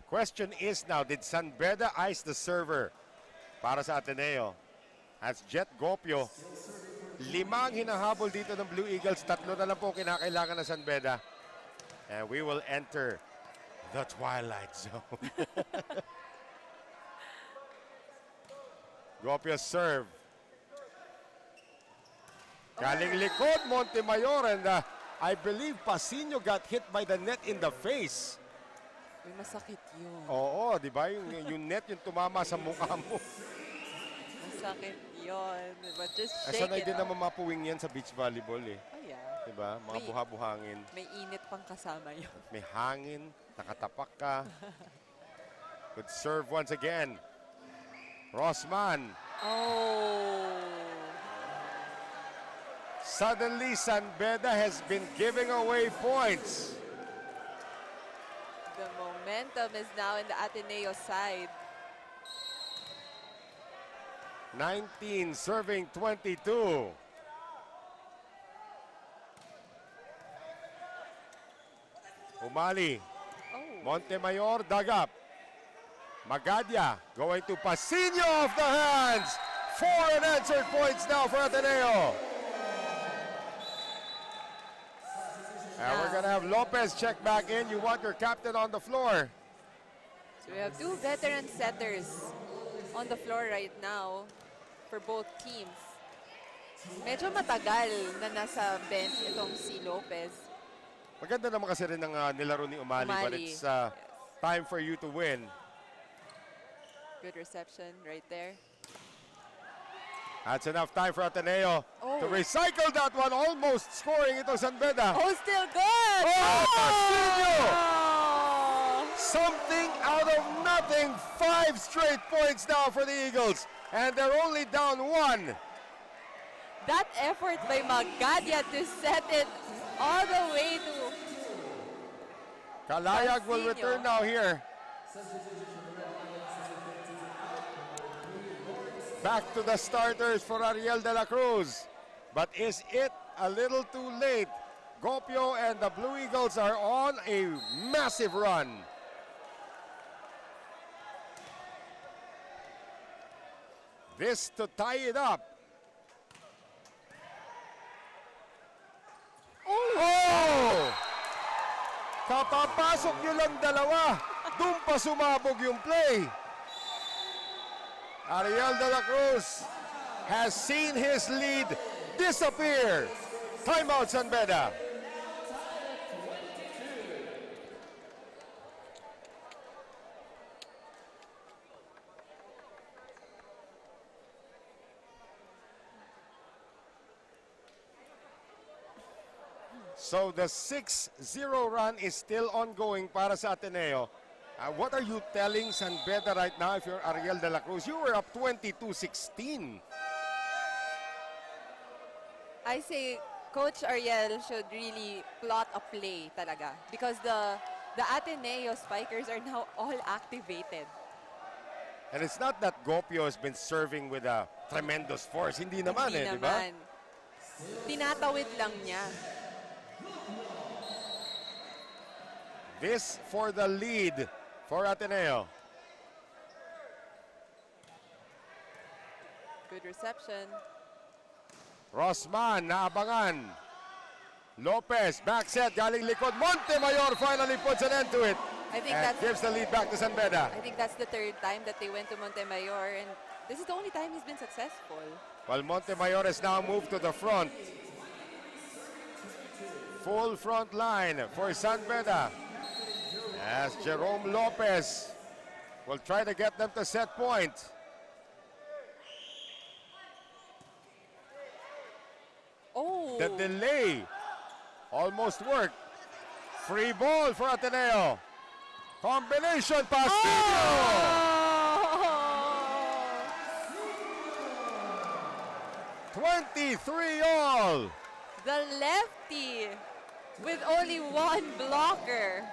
Question is now, did San Beda ice the server para sa Ateneo? As Jet Gopio, 5 ang hinahabol dito ng Blue Eagles, 3 na lang po kinakailangan ng San Beda. And we will enter the twilight zone. Gopio serve. Galing likod, Montemayor, and I believe Pasino got hit by the net in the face. Uy, masakit yun. Oo, di ba? Yung net yung tumama sa mukha mo. Masakit yun. But just Ay, shake sanay it din off. naman mapuwing yan sa beach volleyball eh. Oh, yeah. Di ba? Mga May- buha-buhangin. May init pang kasama yun. May hangin, nakatapak ka. Good serve once again. Rosman. Oh. Suddenly, San Beda has been giving away points. The momentum is now in the Ateneo side. 19 serving 22. Umali. Oh. Montemayor dug up. Magadia going to Pasino off the hands. 4 unanswered points now for Ateneo. And we're going to have Lopez check back in. You want your captain on the floor. So we have 2 veteran setters on the floor right now for both teams. Medyo matagal na nasa bench itong si Lopez. Maganda naman kasi rin ng nilaro ni Umali, but Umali, it's time for you to win. Good reception right there. That's enough time for Ateneo Oh. to recycle that one. Almost scoring ito San Beda. Oh, still good! Oh, Pasino! Oh! Something out of nothing. 5 straight points now for the Eagles. And they're only down 1. That effort by Magadia to set it all the way to... Kalayag will Pasino. return now here. Back to the starters for Ariel de la Cruz. But is it a little too late? Gopio and the Blue Eagles are on a massive run. This to tie it up. Oh! Kapapasok nyo lang dalawa. Doon pa sumabog yung play. Ariel de la Cruz has seen his lead disappear. Timeout, San Beda. So the 6-0 run is still ongoing para sa Ateneo. What are you telling San Beda right now if you're Ariel de la Cruz? You were up 22-16. I say Coach Ariel should really plot a play talaga because the Ateneo Spikers are now all activated. And it's not that Gopio has been serving with a tremendous force. Hindi naman Hindi di ba? naman. Tinatawid lang niya. This for the lead for Ateneo. Good reception. Rosman, naabangan. Lopez, back set, galing likod. Montemayor finally puts an end to it. I think And that's gives the lead back to San Beda. I think that's the third time that they went to Montemayor, and this is the only time he's been successful. Well, Montemayor has now moved to the front. Full front line for San Beda. As Jerome Lopez will try to get them to set point. Oh, The delay almost worked. Free ball for Ateneo. Combination pass. Oh! 23 all. The lefty with only one blocker.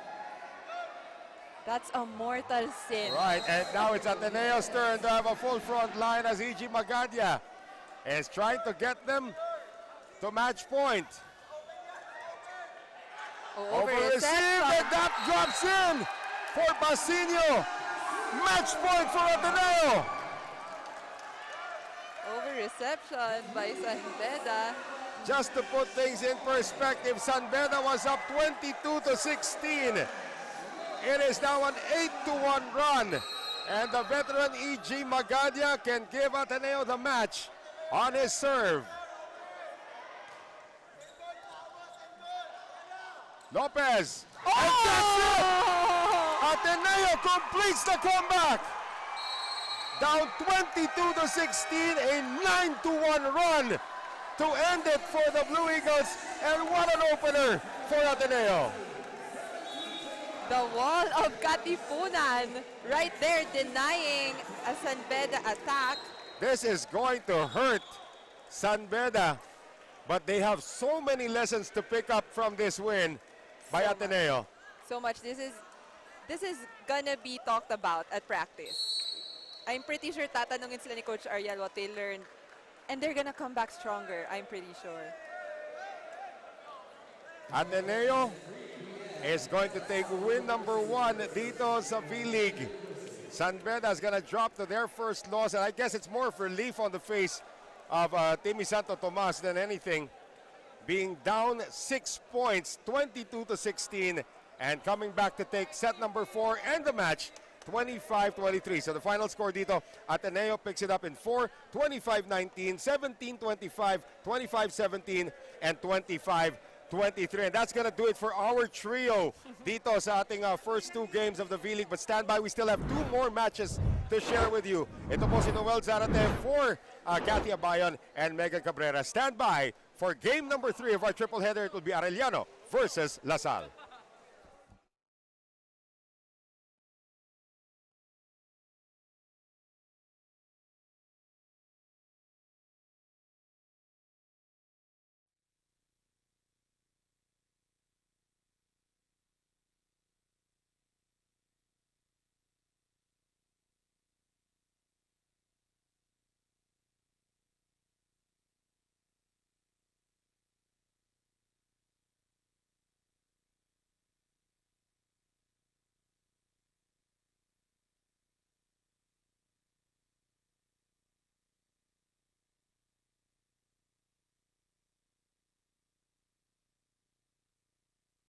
That's a mortal sin. Right, and now it's Ateneo's turn to have a full front line as E.G. Magadia is trying to get them to match point. Oh, Over receive, and that drops in for Basinio. Match point for Ateneo. Over reception by San Beda. Just to put things in perspective, San Beda was up 22-16. It is now an 8-1 run. And the veteran E.G. Magadia can give Ateneo the match on his serve. Lopez. And that's it! Ateneo completes the comeback. Down 22-16, a 9-1 run to end it for the Blue Eagles. And what an opener for Ateneo. The wall of Katipunan right there denying a San Beda attack. This is going to hurt San Beda, but they have so many lessons to pick up from this win by Ateneo. So much. This is gonna be talked about at practice. I'm pretty sure tatanungin sila ni Coach Ariel what they learned, and they're gonna come back stronger. I'm pretty sure. Ateneo is going to take win number 1 dito sa V-League. San Beda is gonna drop to their first loss, and I guess it's more of relief on the face of Timmy Santo Tomas than anything. Being down 6 points, 22-16, and coming back to take set number 4 and the match, 25-23. So the final score dito, Ateneo picks it up in 4, 25-19, 17-25, 25-17, and 25-23. And that's going to do it for our trio dito sa ating first 2 games of the V-League. But stand by, we still have 2 more matches to share with you. Ito po si Noel Zarate for Cathy Abayon and Megan Cabrera. Stand by for game number 3 of our triple header. It will be Arellano versus Lasal.